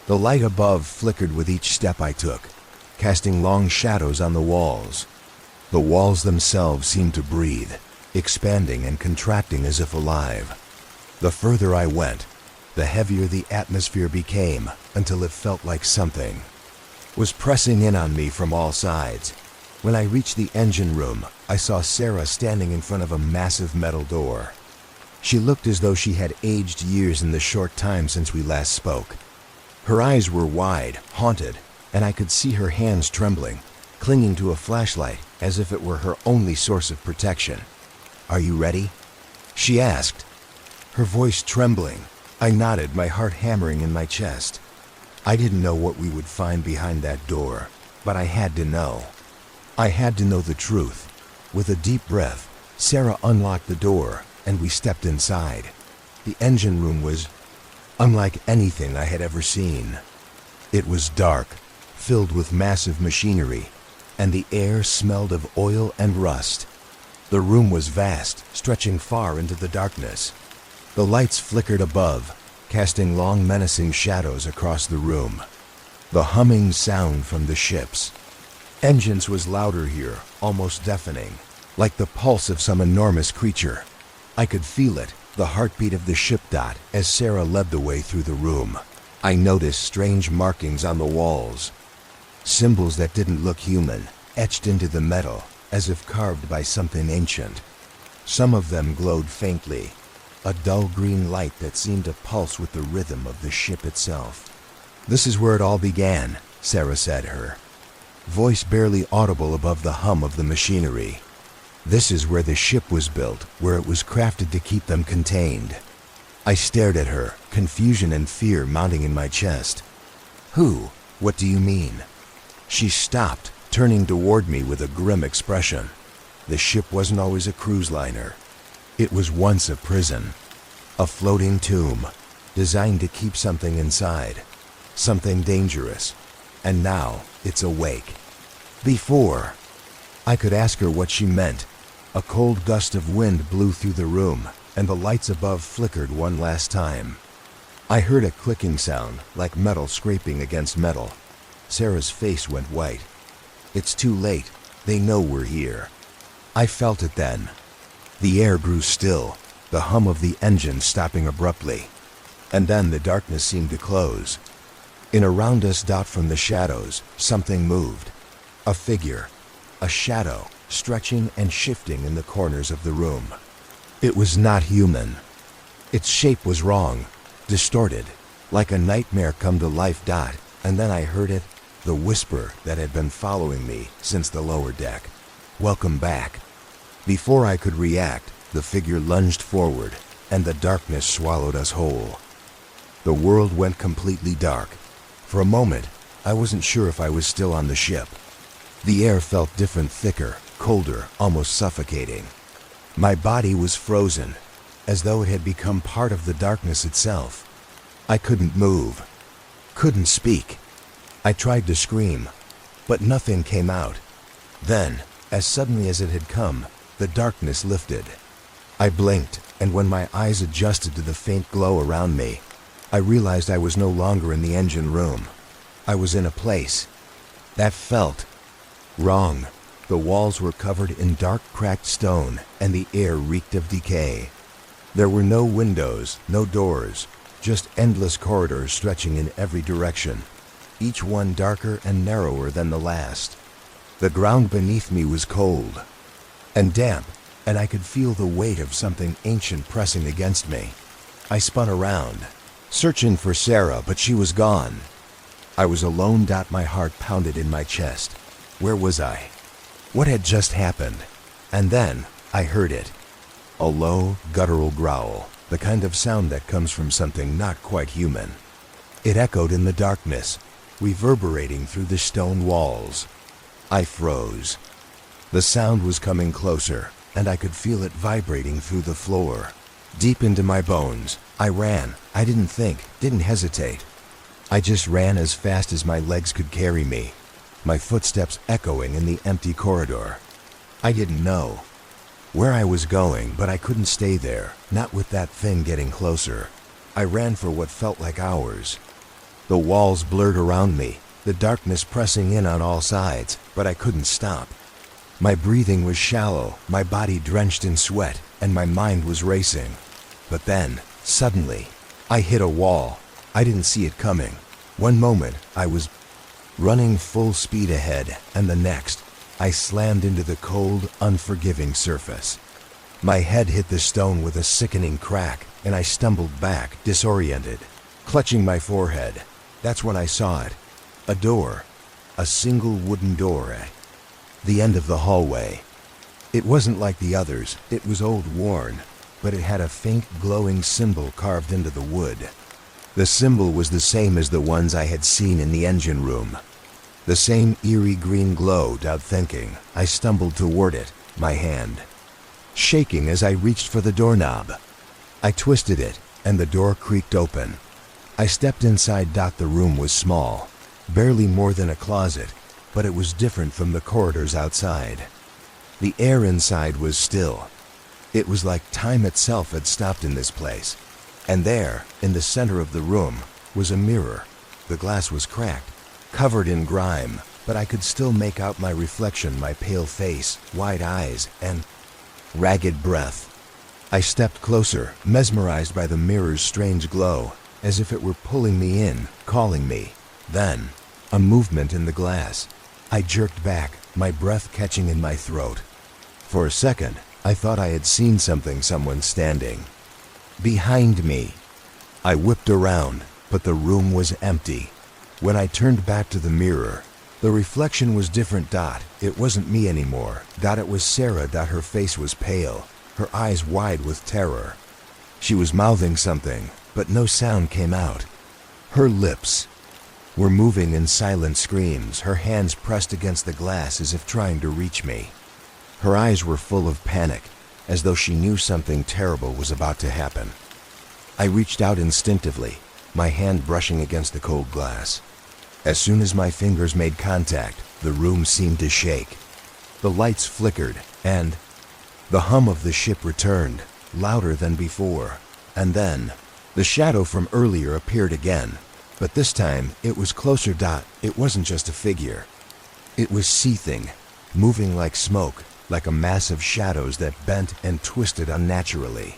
The light above flickered with each step I took, casting long shadows on the walls. The walls themselves seemed to breathe, expanding and contracting as if alive. The further I went, the heavier the atmosphere became, until it felt like something was pressing in on me from all sides. When I reached the engine room, I saw Sarah standing in front of a massive metal door. She looked as though she had aged years in the short time since we last spoke. Her eyes were wide, haunted, and I could see her hands trembling. clinging to a flashlight as if it were her only source of protection. "Are you ready?" she asked, her voice trembling. I nodded, my heart hammering in my chest. I didn't know what we would find behind that door, but I had to know. I had to know the truth. With a deep breath, Sarah unlocked the door, and we stepped inside. The engine room was unlike anything I had ever seen. It was dark, filled with massive machinery, and the air smelled of oil and rust. The room was vast, stretching far into the darkness. The lights flickered above, casting long, menacing shadows across the room. The humming sound from the ship's engines was louder here, almost deafening, like the pulse of some enormous creature. I could feel it, the heartbeat of the ship dot, as Sarah led the way through the room. I noticed strange markings on the walls, symbols that didn't look human, etched into the metal, as if carved by something ancient. Some of them glowed faintly, a dull green light that seemed to pulse with the rhythm of the ship itself. "This is where it all began," Sarah said, her voice barely audible above the hum of the machinery. "This is where the ship was built, where it was crafted to keep them contained." I stared at her, confusion and fear mounting in my chest. "Who? What do you mean?" She stopped, turning toward me with a grim expression. The ship wasn't always a cruise liner. It was once a prison, a floating tomb, designed to keep something inside, something dangerous, and now it's awake. Before I could ask her what she meant, a cold gust of wind blew through the room, and the lights above flickered one last time. I heard a clicking sound, like metal scraping against metal. Sarah's face went white. "It's too late. They know we're here." I felt it then. The air grew still, the hum of the engine stopping abruptly. And then the darkness seemed to close. In around us, dot from the shadows, something moved. A figure, a shadow, stretching and shifting in the corners of the room. It was not human. Its shape was wrong, distorted, like a nightmare come to life. Dot, and then I heard it, the whisper that had been following me since the lower deck. "Welcome back." Before I could react, the figure lunged forward, and the darkness swallowed us whole. The world went completely dark. For a moment, I wasn't sure if I was still on the ship. The air felt different, thicker, colder, almost suffocating. My body was frozen, as though it had become part of the darkness itself. I couldn't move, couldn't speak. I tried to scream, but nothing came out. Then, as suddenly as it had come, the darkness lifted. I blinked, and when my eyes adjusted to the faint glow around me, I realized I was no longer in the engine room. I was in a place that felt wrong. The walls were covered in dark, cracked stone, and the air reeked of decay. There were no windows, no doors, just endless corridors stretching in every direction, each one darker and narrower than the last. The ground beneath me was cold and damp, and I could feel the weight of something ancient pressing against me. I spun around, searching for Sarah, but she was gone. I was alone. My heart pounded in my chest. Where was I? What had just happened? And then I heard it. A low, guttural growl, the kind of sound that comes from something not quite human. It echoed in the darkness, reverberating through the stone walls. I froze. The sound was coming closer, and I could feel it vibrating through the floor. Deep into my bones, I ran. I didn't think, didn't hesitate. I just ran as fast as my legs could carry me, my footsteps echoing in the empty corridor. I didn't know where I was going, but I couldn't stay there, not with that thing getting closer. I ran for what felt like hours. The walls blurred around me, the darkness pressing in on all sides, but I couldn't stop. My breathing was shallow, my body drenched in sweat, and my mind was racing. But then, suddenly, I hit a wall. I didn't see it coming. One moment, I was running full speed ahead, and the next, I slammed into the cold, unforgiving surface. My head hit the stone with a sickening crack, and I stumbled back, disoriented, clutching my forehead. That's when I saw it. A door. A single wooden door. the end of the hallway. It wasn't like the others, it was old worn, but it had a faint glowing symbol carved into the wood. The symbol was the same as the ones I had seen in the engine room. The same eerie green glow. Without thinking, I stumbled toward it, my hand shaking as I reached for the doorknob. I twisted it, and the door creaked open. I stepped inside. The room was small, barely more than a closet, but it was different from the corridors outside. The air inside was still. It was like time itself had stopped in this place. And there, in the center of the room, was a mirror. The glass was cracked, covered in grime, but I could still make out my reflection, my pale face, wide eyes, and ragged breath. I stepped closer, mesmerized by the mirror's strange glow, as if it were pulling me in, calling me. Then, a movement in the glass. I jerked back, my breath catching in my throat. For a second, I thought I had seen someone standing behind me. I whipped around, but the room was empty. When I turned back to the mirror, the reflection was different. It wasn't me anymore. It was Sarah. Her face was pale, her eyes wide with terror. She was mouthing something, but no sound came out. Her lips were moving in silent screams, her hands pressed against the glass as if trying to reach me. Her eyes were full of panic, as though she knew something terrible was about to happen. I reached out instinctively, my hand brushing against the cold glass. As soon as my fingers made contact, the room seemed to shake. The lights flickered, and the hum of the ship returned, louder than before. And then, the shadow from earlier appeared again, but this time it was closer. It wasn't just a figure. It was seething, moving like smoke, like a mass of shadows that bent and twisted unnaturally.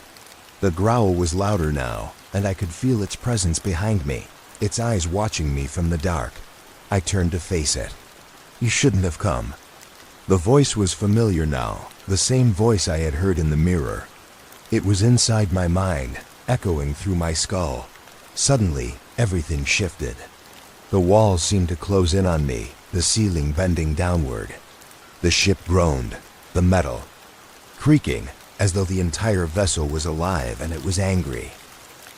The growl was louder now, and I could feel its presence behind me, its eyes watching me from the dark. I turned to face it. "You shouldn't have come." The voice was familiar now, the same voice I had heard in the mirror. It was inside my mind, echoing through my skull. Suddenly, everything shifted. The walls seemed to close in on me, the ceiling bending downward. The ship groaned, the metal creaking, as though the entire vessel was alive and it was angry.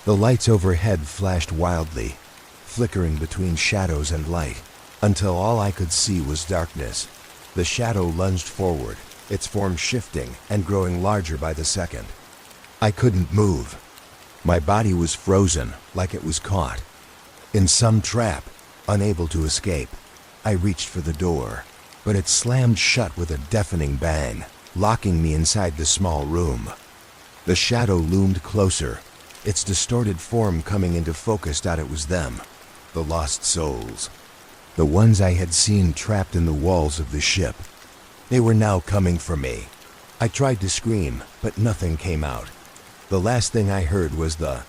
The lights overhead flashed wildly, flickering between shadows and light, until all I could see was darkness. The shadow lunged forward, its form shifting and growing larger by the second. I couldn't move. My body was frozen, like it was caught in some trap, unable to escape. I reached for the door, but it slammed shut with a deafening bang, locking me inside the small room. The shadow loomed closer, its distorted form coming into focus. It was them, the lost souls. The ones I had seen trapped in the walls of the ship. They were now coming for me. I tried to scream, but nothing came out. The last thing I heard was the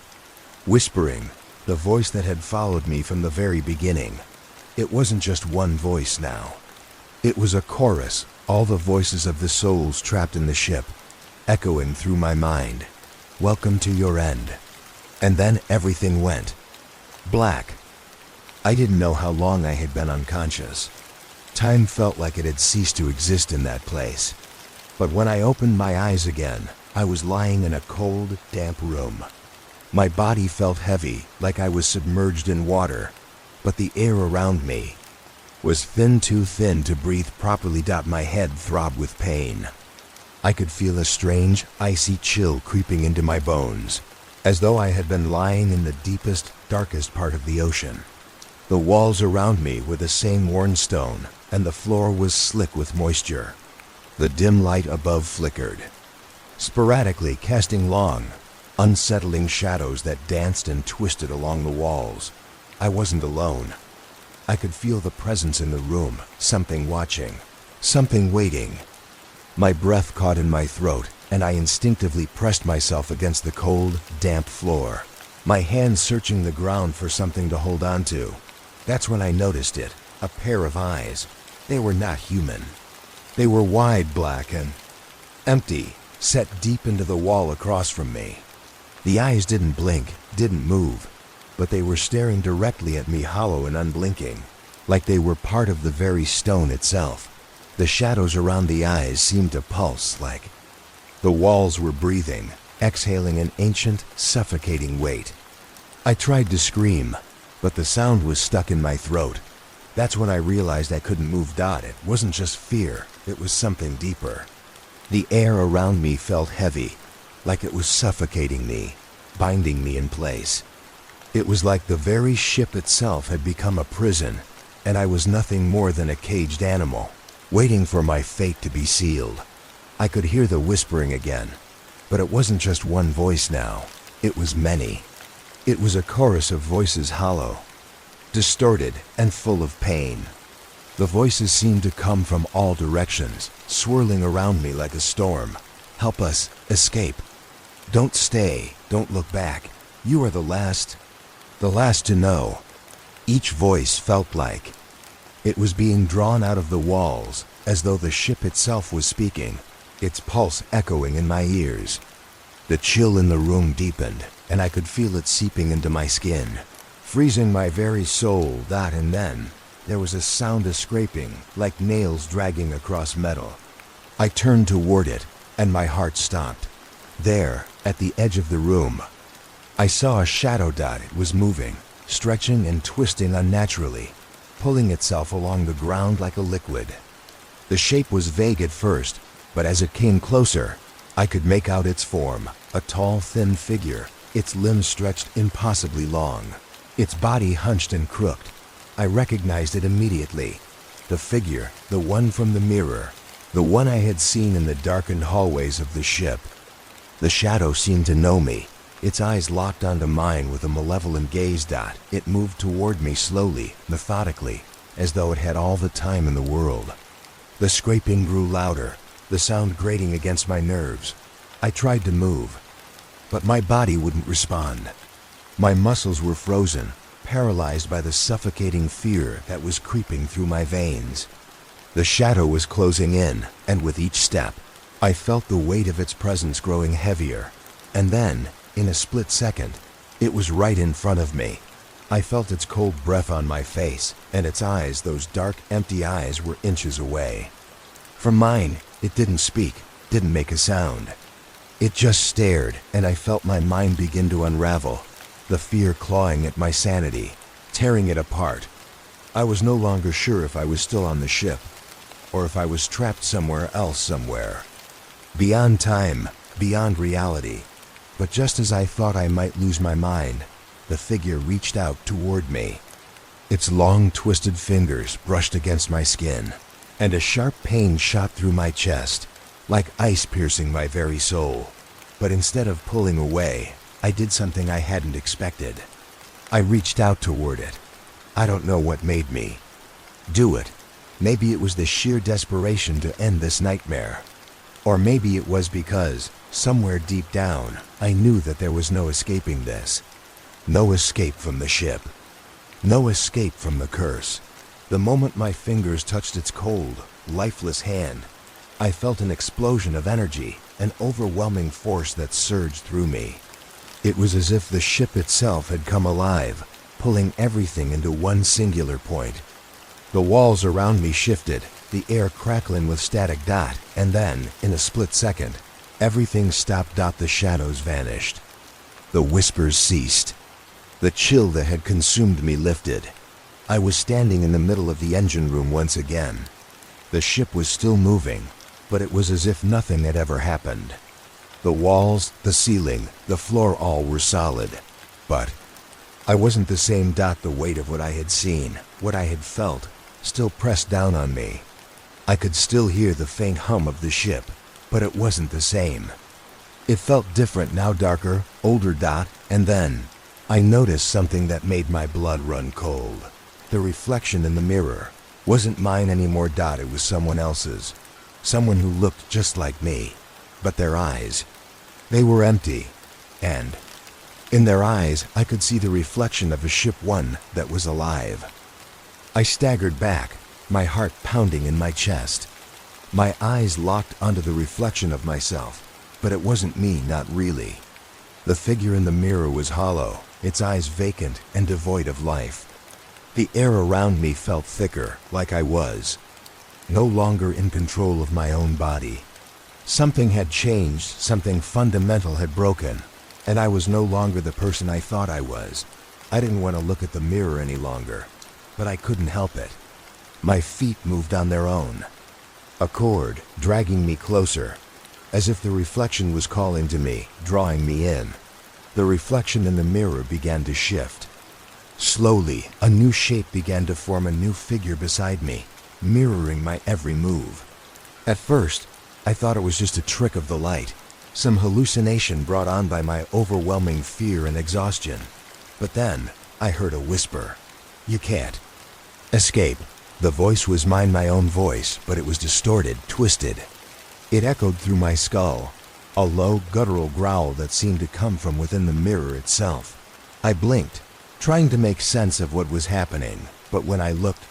whispering, the voice that had followed me from the very beginning. It wasn't just one voice now. It was a chorus, all the voices of the souls trapped in the ship, echoing through my mind. "Welcome to your end." And then everything went black. I didn't know how long I had been unconscious. Time felt like it had ceased to exist in that place. But when I opened my eyes again, I was lying in a cold, damp room. My body felt heavy, like I was submerged in water, but the air around me was too thin to breathe properly. My head throbbed with pain. I could feel a strange, icy chill creeping into my bones, as though I had been lying in the deepest, darkest part of the ocean. The walls around me were the same worn stone, and the floor was slick with moisture. The dim light above flickered, sporadically casting long, unsettling shadows that danced and twisted along the walls. I wasn't alone. I could feel the presence in the room, something watching, something waiting. My breath caught in my throat, and I instinctively pressed myself against the cold, damp floor, my hands searching the ground for something to hold on to. That's when I noticed it, a pair of eyes. They were not human. They were wide, black, and empty, set deep into the wall across from me. The eyes didn't blink, didn't move, but they were staring directly at me, hollow and unblinking, like they were part of the very stone itself. The shadows around the eyes seemed to pulse like the walls were breathing, exhaling an ancient, suffocating weight. I tried to scream, but the sound was stuck in my throat. That's when I realized I couldn't move. It wasn't just fear, it was something deeper. The air around me felt heavy, like it was suffocating me, binding me in place. It was like the very ship itself had become a prison, and I was nothing more than a caged animal, waiting for my fate to be sealed. I could hear the whispering again, but it wasn't just one voice now, it was many. It was a chorus of voices, hollow, distorted, and full of pain. The voices seemed to come from all directions, swirling around me like a storm. Help us, escape. Don't stay, don't look back. You are the last to know. Each voice felt like it was being drawn out of the walls, as though the ship itself was speaking, its pulse echoing in my ears. The chill in the room deepened, and I could feel it seeping into my skin, freezing my very soul. And then there was a sound of scraping, like nails dragging across metal. I turned toward it, and my heart stopped. There, at the edge of the room, I saw a shadow dot. It was moving, stretching and twisting unnaturally, pulling itself along the ground like a liquid. The shape was vague at first, but as it came closer, I could make out its form, a tall, thin figure, its limbs stretched impossibly long, its body hunched and crooked. I recognized it immediately. The figure, the one from the mirror, the one I had seen in the darkened hallways of the ship. The shadow seemed to know me. Its eyes locked onto mine with a malevolent gaze. It moved toward me slowly, methodically, as though it had all the time in the world. The scraping grew louder, the sound grating against my nerves. I tried to move, but my body wouldn't respond. My muscles were frozen, paralyzed by the suffocating fear that was creeping through my veins. The shadow was closing in, and with each step, I felt the weight of its presence growing heavier. And then, in a split second, it was right in front of me. I felt its cold breath on my face, and its eyes, those dark, empty eyes, were inches away. From mine, it didn't speak, didn't make a sound. It just stared, and I felt my mind begin to unravel, the fear clawing at my sanity, tearing it apart. I was no longer sure if I was still on the ship, or if I was trapped somewhere else somewhere. Beyond time, beyond reality. But just as I thought I might lose my mind, the figure reached out toward me. Its long, twisted fingers brushed against my skin, and a sharp pain shot through my chest, like ice piercing my very soul. But instead of pulling away, I did something I hadn't expected. I reached out toward it. I don't know what made me do it. Maybe it was the sheer desperation to end this nightmare. Or maybe it was because, somewhere deep down, I knew that there was no escaping this. No escape from the ship. No escape from the curse. The moment my fingers touched its cold, lifeless hand, I felt an explosion of energy, an overwhelming force that surged through me. It was as if the ship itself had come alive, pulling everything into one singular point. The walls around me shifted, the air crackling with static. And then, in a split second, everything stopped. The shadows vanished. The whispers ceased. The chill that had consumed me lifted. I was standing in the middle of the engine room once again. The ship was still moving, but it was as if nothing had ever happened. The walls, the ceiling, the floor, all were solid. But I wasn't the same. The weight of what I had seen, what I had felt, still pressed down on me. I could still hear the faint hum of the ship, but it wasn't the same. It felt different now, darker, older. And then I noticed something that made my blood run cold. The reflection in the mirror wasn't mine anymore. It was someone else's. Someone who looked just like me. But their eyes, they were empty. And in their eyes, I could see the reflection of a ship, one that was alive. I staggered back, my heart pounding in my chest. My eyes locked onto the reflection of myself, but it wasn't me, not really. The figure in the mirror was hollow, its eyes vacant and devoid of life. The air around me felt thicker, like I was no longer in control of my own body. Something had changed, something fundamental had broken, and I was no longer the person I thought I was. I didn't want to look at the mirror any longer, but I couldn't help it. My feet moved on their own, a cord dragging me closer, as if the reflection was calling to me, drawing me in. The reflection in the mirror began to shift. Slowly, a new shape began to form, a new figure beside me, mirroring my every move. At first, I thought it was just a trick of the light, some hallucination brought on by my overwhelming fear and exhaustion. But then, I heard a whisper. "You can't escape." The voice was mine, my own voice, but it was distorted, twisted. It echoed through my skull, a low, guttural growl that seemed to come from within the mirror itself. I blinked, trying to make sense of what was happening, but when I looked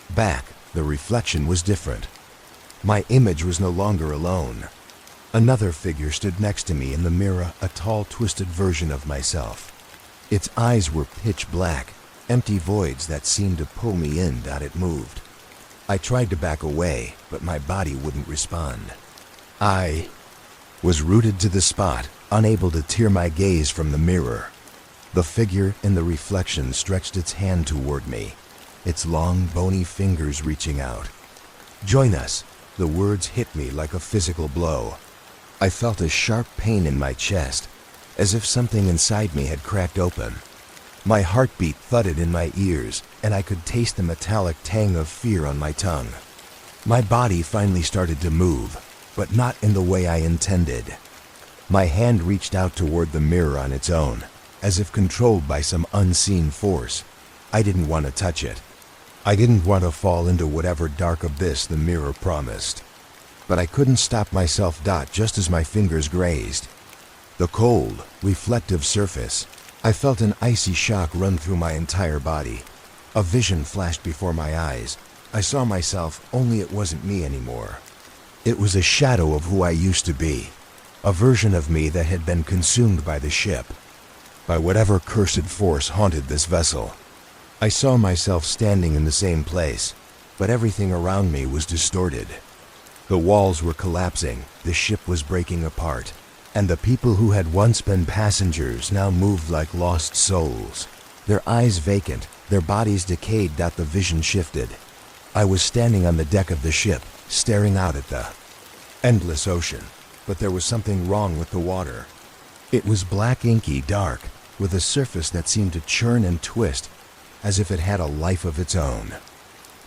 back, the reflection was different. My image was no longer alone. Another figure stood next to me in the mirror, a tall, twisted version of myself. Its eyes were pitch black, empty voids that seemed to pull me in. It moved. I tried to back away, but my body wouldn't respond. I was rooted to the spot, unable to tear my gaze from the mirror. The figure in the reflection stretched its hand toward me, its long, bony fingers reaching out. "Join us." The words hit me like a physical blow. I felt a sharp pain in my chest, as if something inside me had cracked open. My heartbeat thudded in my ears, and I could taste the metallic tang of fear on my tongue. My body finally started to move, but not in the way I intended. My hand reached out toward the mirror on its own, as if controlled by some unseen force. I didn't want to touch it. I didn't want to fall into whatever dark abyss the mirror promised. But I couldn't stop myself. Just as my fingers grazed the cold, reflective surface, I felt an icy shock run through my entire body. A vision flashed before my eyes. I saw myself, only it wasn't me anymore. It was a shadow of who I used to be, a version of me that had been consumed by the ship, by whatever cursed force haunted this vessel. I saw myself standing in the same place, but everything around me was distorted. The walls were collapsing, the ship was breaking apart, and the people who had once been passengers now moved like lost souls. Their eyes vacant, their bodies decayed. The vision shifted. I was standing on the deck of the ship, staring out at the endless ocean, but there was something wrong with the water. It was black, inky, dark, with a surface that seemed to churn and twist, as if it had a life of its own.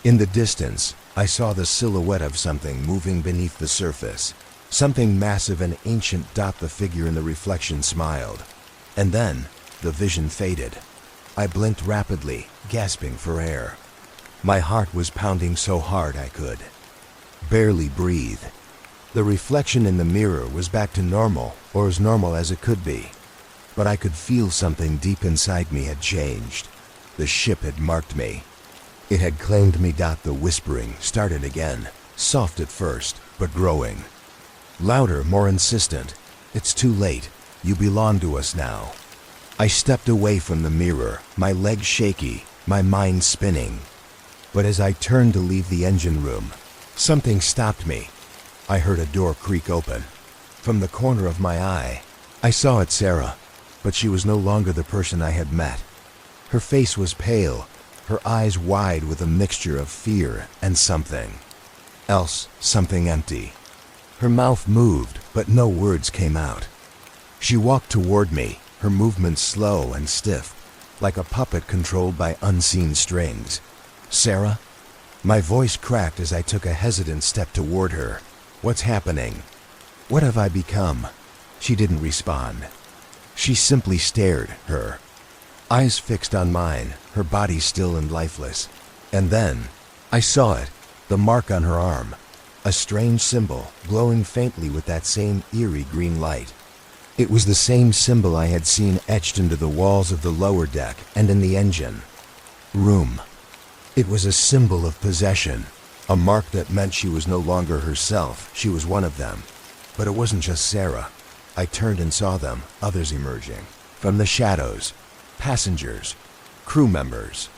In the distance, I saw the silhouette of something moving beneath the surface. Something massive and ancient. The figure in the reflection smiled. And then, the vision faded. I blinked rapidly, gasping for air. My heart was pounding so hard I could barely breathe. The reflection in the mirror was back to normal, or as normal as it could be. But I could feel something deep inside me had changed. The ship had marked me. It had claimed me. The whispering started again, soft at first, but growing. Louder, more insistent. "It's too late. You belong to us now." I stepped away from the mirror, my legs shaky, my mind spinning. But as I turned to leave the engine room, something stopped me. I heard a door creak open. From the corner of my eye, I saw it, Sarah, but she was no longer the person I had met. Her face was pale, her eyes wide with a mixture of fear and something else, something empty. Her mouth moved, but no words came out. She walked toward me, her movements slow and stiff, like a puppet controlled by unseen strings. "Sarah?" My voice cracked as I took a hesitant step toward her. "What's happening? What have I become?" She didn't respond. She simply stared, her eyes fixed on mine, her body still and lifeless. And then, I saw it, the mark on her arm, a strange symbol, glowing faintly with that same eerie green light. It was the same symbol I had seen etched into the walls of the lower deck and in the engine room. It was a symbol of possession, a mark that meant she was no longer herself, she was one of them. But it wasn't just Sarah. I turned and saw them, others emerging from the shadows. Passengers, crew members.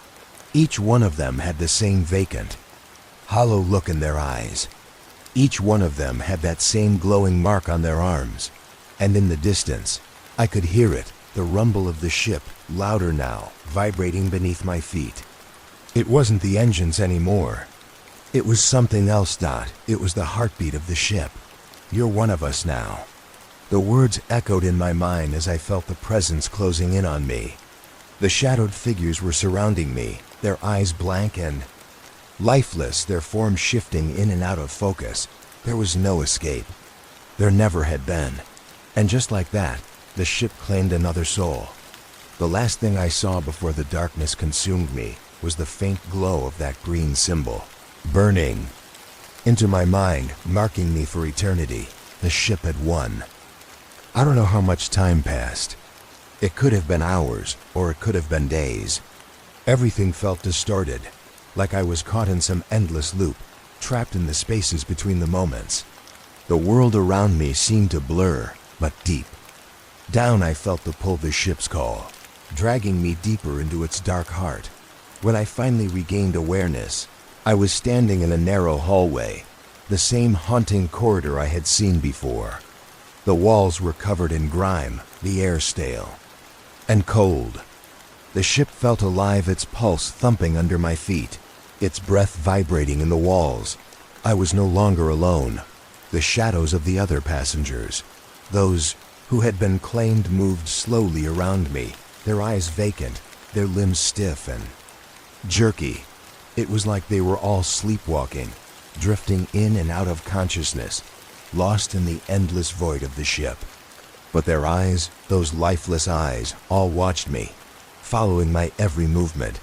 Each one of them had the same vacant, hollow look in their eyes. Each one of them had that same glowing mark on their arms, and in the distance, I could hear it, the rumble of the ship, louder now, vibrating beneath my feet. It wasn't the engines anymore. It was something else, Dot. It was the heartbeat of the ship. You're one of us now. The words echoed in my mind as I felt the presence closing in on me. The shadowed figures were surrounding me, their eyes blank and lifeless, their forms shifting in and out of focus. There was no escape. There never had been. And just like that, the ship claimed another soul. The last thing I saw before the darkness consumed me was the faint glow of that green symbol, burning into my mind, marking me for eternity. The ship had won. I don't know how much time passed. It could have been hours, or it could have been days. Everything felt distorted, like I was caught in some endless loop, trapped in the spaces between the moments. The world around me seemed to blur, but deep. Down I felt the pull of the ship's call, dragging me deeper into its dark heart. When I finally regained awareness, I was standing in a narrow hallway, the same haunting corridor I had seen before. The walls were covered in grime, the air stale and cold. The ship felt alive, its pulse thumping under my feet, its breath vibrating in the walls. I was no longer alone. The shadows of the other passengers, those who had been claimed, moved slowly around me, their eyes vacant, their limbs stiff and jerky. It was like they were all sleepwalking, drifting in and out of consciousness, lost in the endless void of the ship. But their eyes, those lifeless eyes, all watched me, following my every movement.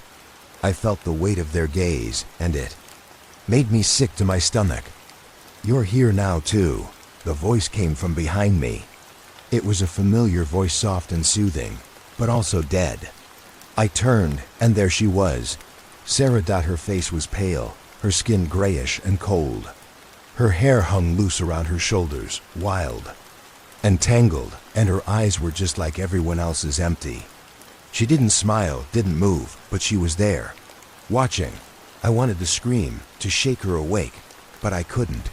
I felt the weight of their gaze, and it made me sick to my stomach. "You're here now, too." The voice came from behind me. It was a familiar voice, soft and soothing, but also dead. I turned, and there she was. Sarah. Her face was pale, her skin grayish and cold. Her hair hung loose around her shoulders, wild and tangled, and her eyes were just like everyone else's, empty. She didn't smile, didn't move, but she was there, watching. I wanted to scream, to shake her awake, but I couldn't.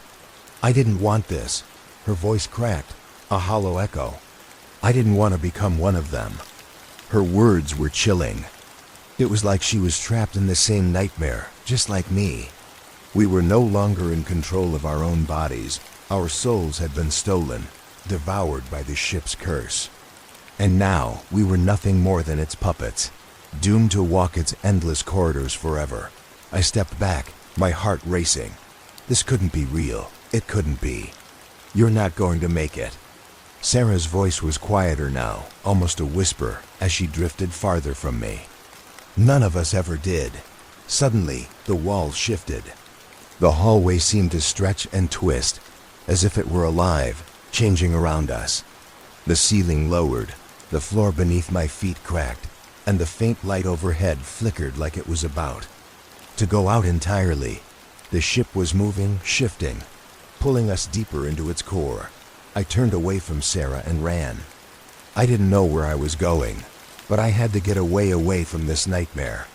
I didn't want this. Her voice cracked, a hollow echo. I didn't want to become one of them. Her words were chilling. It was like she was trapped in the same nightmare, just like me. We were no longer in control of our own bodies. Our souls had been stolen, devoured by the ship's curse. And now we were nothing more than its puppets, doomed to walk its endless corridors forever. I stepped back, my heart racing. This couldn't be real. It couldn't be. "You're not going to make it." Sarah's voice was quieter now, almost a whisper, as she drifted farther from me. None of us ever did. Suddenly, the walls shifted. The hallway seemed to stretch and twist, as if it were alive, changing around us. The ceiling lowered, the floor beneath my feet cracked, and the faint light overhead flickered like it was about to go out entirely. The ship was moving, shifting, pulling us deeper into its core. I turned away from Sarah and ran. I didn't know where I was going, but I had to get away from this nightmare.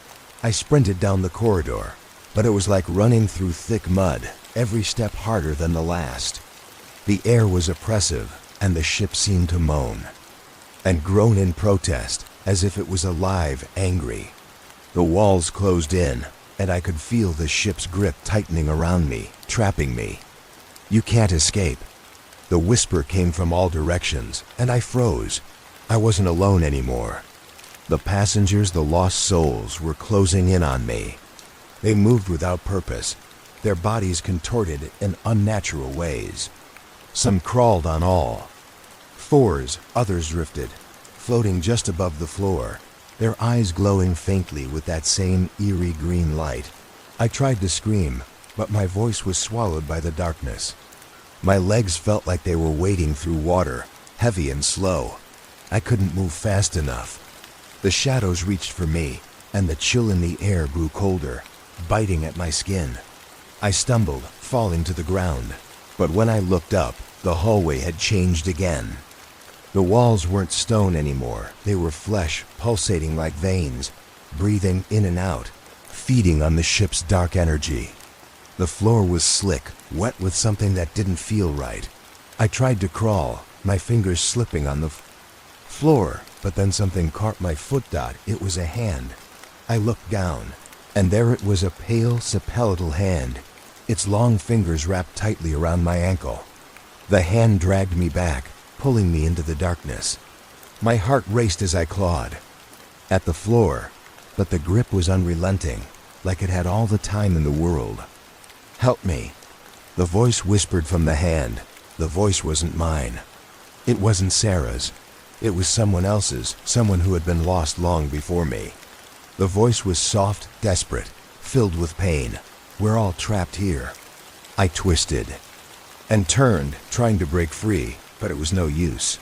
I sprinted down the corridor, but it was like running through thick mud, every step harder than the last. The air was oppressive, and the ship seemed to moan and groan in protest, as if it was alive, angry. The walls closed in, and I could feel the ship's grip tightening around me, trapping me. "You can't escape." The whisper came from all directions, and I froze. I wasn't alone anymore. The passengers, the lost souls, were closing in on me. They moved without purpose, their bodies contorted in unnatural ways. Some crawled on all fours, others drifted, floating just above the floor, their eyes glowing faintly with that same eerie green light. I tried to scream, but my voice was swallowed by the darkness. My legs felt like they were wading through water, heavy and slow. I couldn't move fast enough. The shadows reached for me, and the chill in the air grew colder, biting at my skin. I stumbled, falling to the ground, but when I looked up, the hallway had changed again. The walls weren't stone anymore. They were flesh, pulsating like veins, breathing in and out, feeding on the ship's dark energy. The floor was slick, wet with something that didn't feel right. I tried to crawl, my fingers slipping on the floor, but then something caught my foot. It was a hand. I looked down, and there it was, a pale, skeletal hand, its long fingers wrapped tightly around my ankle. The hand dragged me back, pulling me into the darkness. My heart raced as I clawed at the floor, but the grip was unrelenting, like it had all the time in the world. "Help me," the voice whispered from the hand. The voice wasn't mine. It wasn't Sarah's. It was someone else's, someone who had been lost long before me. The voice was soft, desperate, filled with pain. "We're all trapped here." I twisted and turned, trying to break free, but it was no use.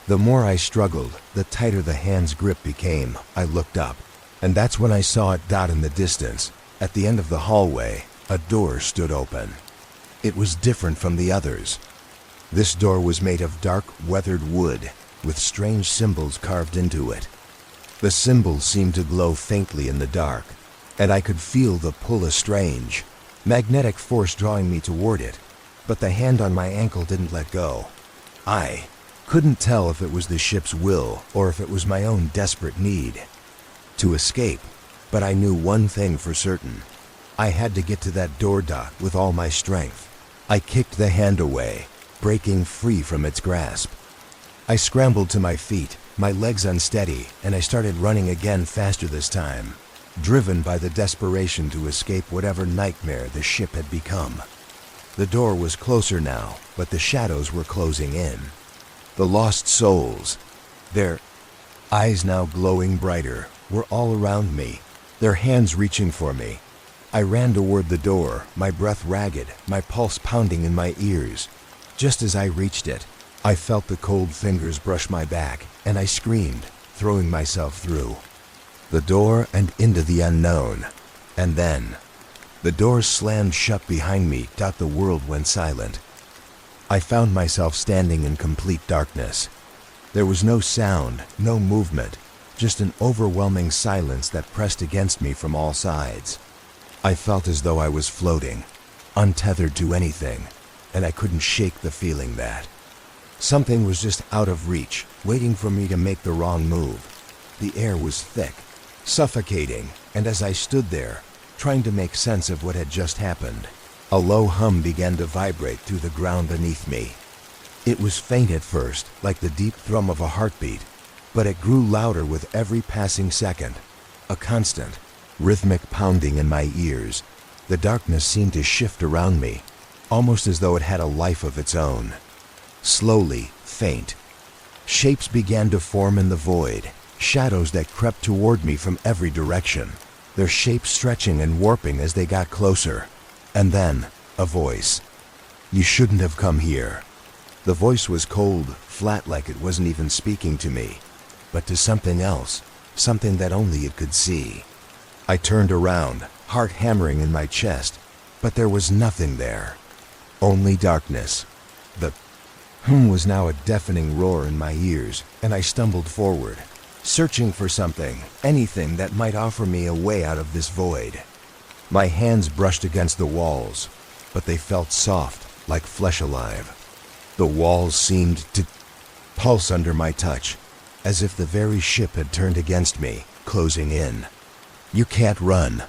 The more I struggled, the tighter the hand's grip became. I looked up, and that's when I saw it. In the distance, at the end of the hallway, a door stood open. It was different from the others. This door was made of dark, weathered wood, with strange symbols carved into it. The symbols seemed to glow faintly in the dark, and I could feel the pull, a strange, magnetic force drawing me toward it, but the hand on my ankle didn't let go. I couldn't tell if it was the ship's will or if it was my own desperate need to escape, but I knew one thing for certain. I had to get to that door. With all my strength, I kicked the hand away, breaking free from its grasp. I scrambled to my feet, my legs unsteady, and I started running again, faster this time, driven by the desperation to escape whatever nightmare the ship had become. The door was closer now, but the shadows were closing in. The lost souls, their eyes now glowing brighter, were all around me, their hands reaching for me. I ran toward the door, my breath ragged, my pulse pounding in my ears. Just as I reached it, I felt the cold fingers brush my back, and I screamed, throwing myself through the door and into the unknown. And then, the door slammed shut behind me. The world went silent. I found myself standing in complete darkness. There was no sound, no movement, just an overwhelming silence that pressed against me from all sides. I felt as though I was floating, untethered to anything, and I couldn't shake the feeling that something was just out of reach, waiting for me to make the wrong move. The air was thick, suffocating, and as I stood there, trying to make sense of what had just happened, a low hum began to vibrate through the ground beneath me. It was faint at first, like the deep thrum of a heartbeat, but it grew louder with every passing second, a constant, rhythmic pounding in my ears. The darkness seemed to shift around me, almost as though it had a life of its own. Slowly, faint, shapes began to form in the void, shadows that crept toward me from every direction, their shapes stretching and warping as they got closer. And then, a voice. "You shouldn't have come here." The voice was cold, flat, like it wasn't even speaking to me, but to something else, something that only it could see. I turned around, heart hammering in my chest, but there was nothing there. Only darkness. The hum was now a deafening roar in my ears, and I stumbled forward, searching for something, anything that might offer me a way out of this void. My hands brushed against the walls, but they felt soft, like flesh alive. The walls seemed to pulse under my touch, as if the very ship had turned against me, closing in. "You can't run."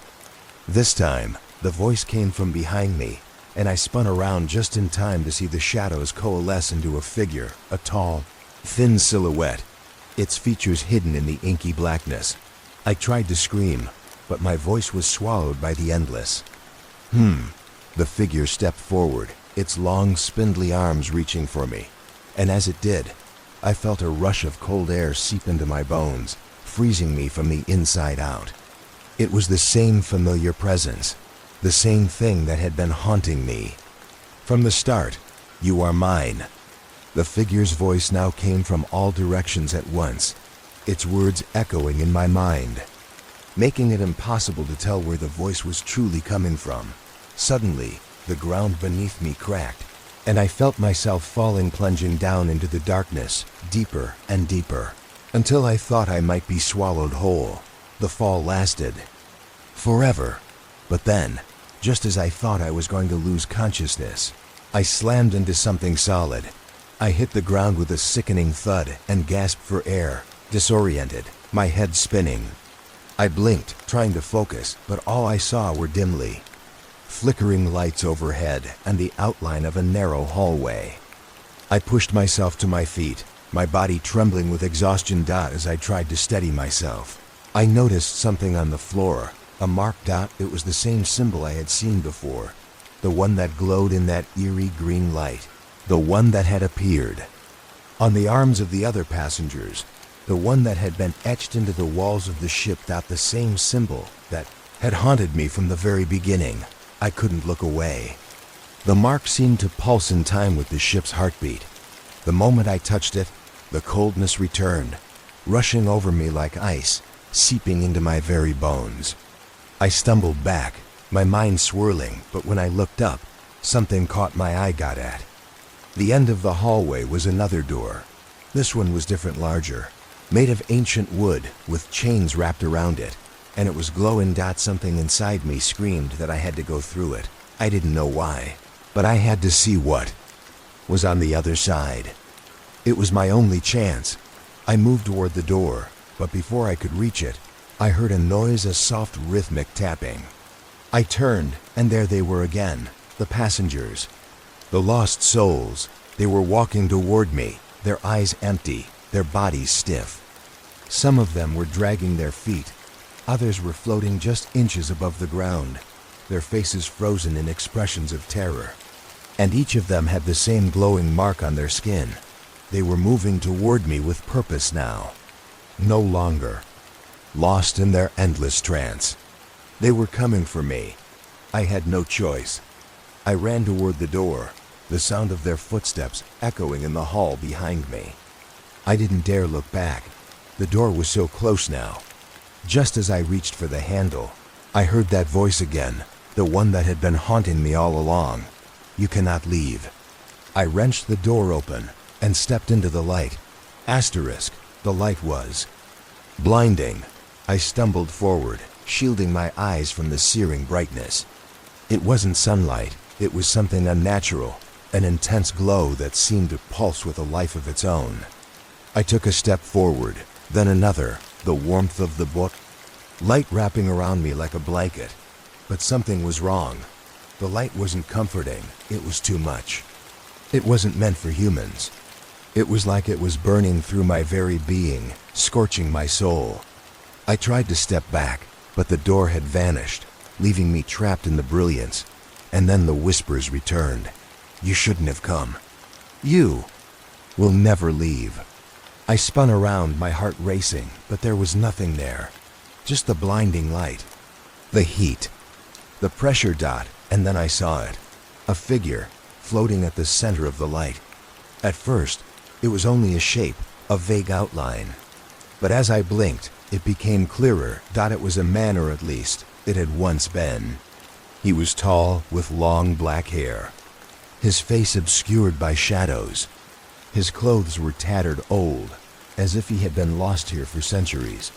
This time, the voice came from behind me, and I spun around just in time to see the shadows coalesce into a figure, a tall, thin silhouette, its features hidden in the inky blackness. I tried to scream, but my voice was swallowed by the endless. The figure stepped forward, its long, spindly arms reaching for me, and as it did, I felt a rush of cold air seep into my bones, freezing me from the inside out. It was the same familiar presence, the same thing that had been haunting me from the start. "You are mine." The figure's voice now came from all directions at once, its words echoing in my mind, making it impossible to tell where the voice was truly coming from. Suddenly, the ground beneath me cracked, and I felt myself falling, plunging down into the darkness, deeper and deeper, until I thought I might be swallowed whole. The fall lasted forever, but then just as I thought I was going to lose consciousness. I slammed into something solid. I hit the ground with a sickening thud and gasped for air, disoriented, my head spinning. I blinked, trying to focus, but all I saw were dimly flickering lights overhead and the outline of a narrow hallway. I pushed myself to my feet, my body trembling with exhaustion. As I tried to steady myself, I noticed something on the floor, a mark. It was the same symbol I had seen before, the one that glowed in that eerie green light, the one that had appeared on the arms of the other passengers, the one that had been etched into the walls of the ship. The same symbol that had haunted me from the very beginning. I couldn't look away. The mark seemed to pulse in time with the ship's heartbeat. The moment I touched it, the coldness returned, rushing over me like ice, seeping into my very bones. I stumbled back, my mind swirling, but when I looked up, something caught my eye. At the end of the hallway was another door. This one was different, larger, made of ancient wood with chains wrapped around it, and it was glowing. Something inside me screamed that I had to go through it. I didn't know why, but I had to see what was on the other side. It was my only chance. I moved toward the door, but before I could reach it, I heard a noise, a soft rhythmic tapping. I turned, and there they were again, the passengers, the lost souls. They were walking toward me, their eyes empty, their bodies stiff. Some of them were dragging their feet. Others were floating just inches above the ground, their faces frozen in expressions of terror. And each of them had the same glowing mark on their skin. They were moving toward me with purpose now. No longer lost in their endless trance. They were coming for me. I had no choice. I ran toward the door, the sound of their footsteps echoing in the hall behind me. I didn't dare look back. The door was so close now. Just as I reached for the handle, I heard that voice again, the one that had been haunting me all along. You cannot leave. I wrenched the door open and stepped into the light. The light was blinding. I stumbled forward, shielding my eyes from the searing brightness. It wasn't sunlight, it was something unnatural, an intense glow that seemed to pulse with a life of its own. I took a step forward, then another, the warmth of the book, light wrapping around me like a blanket. But something was wrong. The light wasn't comforting, it was too much. It wasn't meant for humans. It was like it was burning through my very being, scorching my soul. I tried to step back, but the door had vanished, leaving me trapped in the brilliance. And then the whispers returned. You shouldn't have come. You will never leave. I spun around, my heart racing, but there was nothing there. Just the blinding light, the heat, the pressure. And then I saw it. A figure, floating at the center of the light. At first, it was only a shape, a vague outline. But as I blinked, it became clearer. It was a man, or at least, it had once been. He was tall, with long black hair, his face obscured by shadows. His clothes were tattered, old, as if he had been lost here for centuries.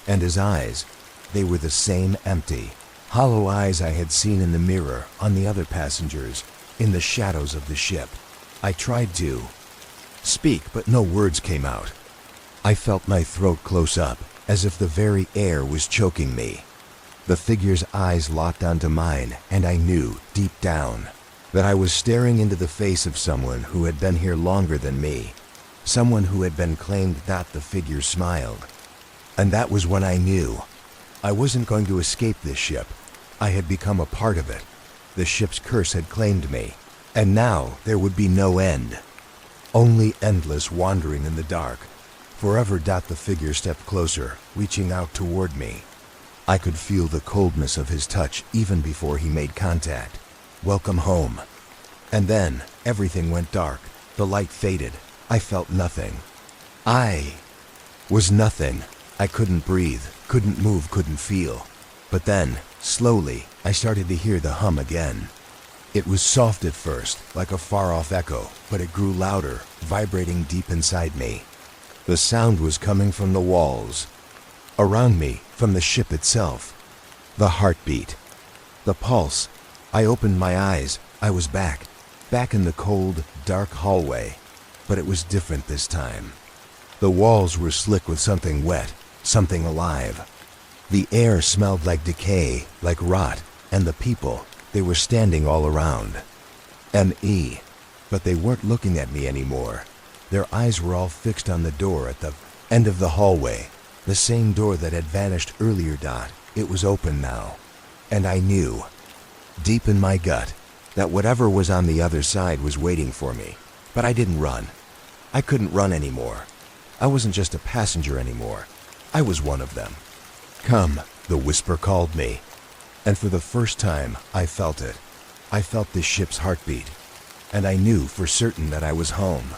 And his eyes, they were the same empty, hollow eyes I had seen in the mirror on the other passengers, in the shadows of the ship. I tried to speak, but no words came out. I felt my throat close up, as if the very air was choking me. The figure's eyes locked onto mine, and I knew, deep down, that I was staring into the face of someone who had been here longer than me, someone who had been claimed. The figure smiled. And that was when I knew. I wasn't going to escape this ship. I had become a part of it. The ship's curse had claimed me, and now there would be no end. Only endless wandering in the dark. Forever. The figure stepped closer, reaching out toward me. I could feel the coldness of his touch even before he made contact. Welcome home. And then, everything went dark. The light faded. I felt nothing. I was nothing. I couldn't breathe, couldn't move, couldn't feel. But then, slowly, I started to hear the hum again. It was soft at first, like a far-off echo, but it grew louder, vibrating deep inside me. The sound was coming from the walls, around me, from the ship itself. The heartbeat, the pulse, I opened my eyes. I was back in the cold, dark hallway. But it was different this time. The walls were slick with something wet, something alive. The air smelled like decay, like rot, and the people, they were standing all around. M.E. But they weren't looking at me anymore. Their eyes were all fixed on the door at the end of the hallway. The same door that had vanished earlier. It was open now. And I knew, deep in my gut, that whatever was on the other side was waiting for me. But I didn't run. I couldn't run anymore. I wasn't just a passenger anymore. I was one of them. Come, the whisper called me. And for the first time, I felt it. I felt this ship's heartbeat. And I knew for certain that I was home.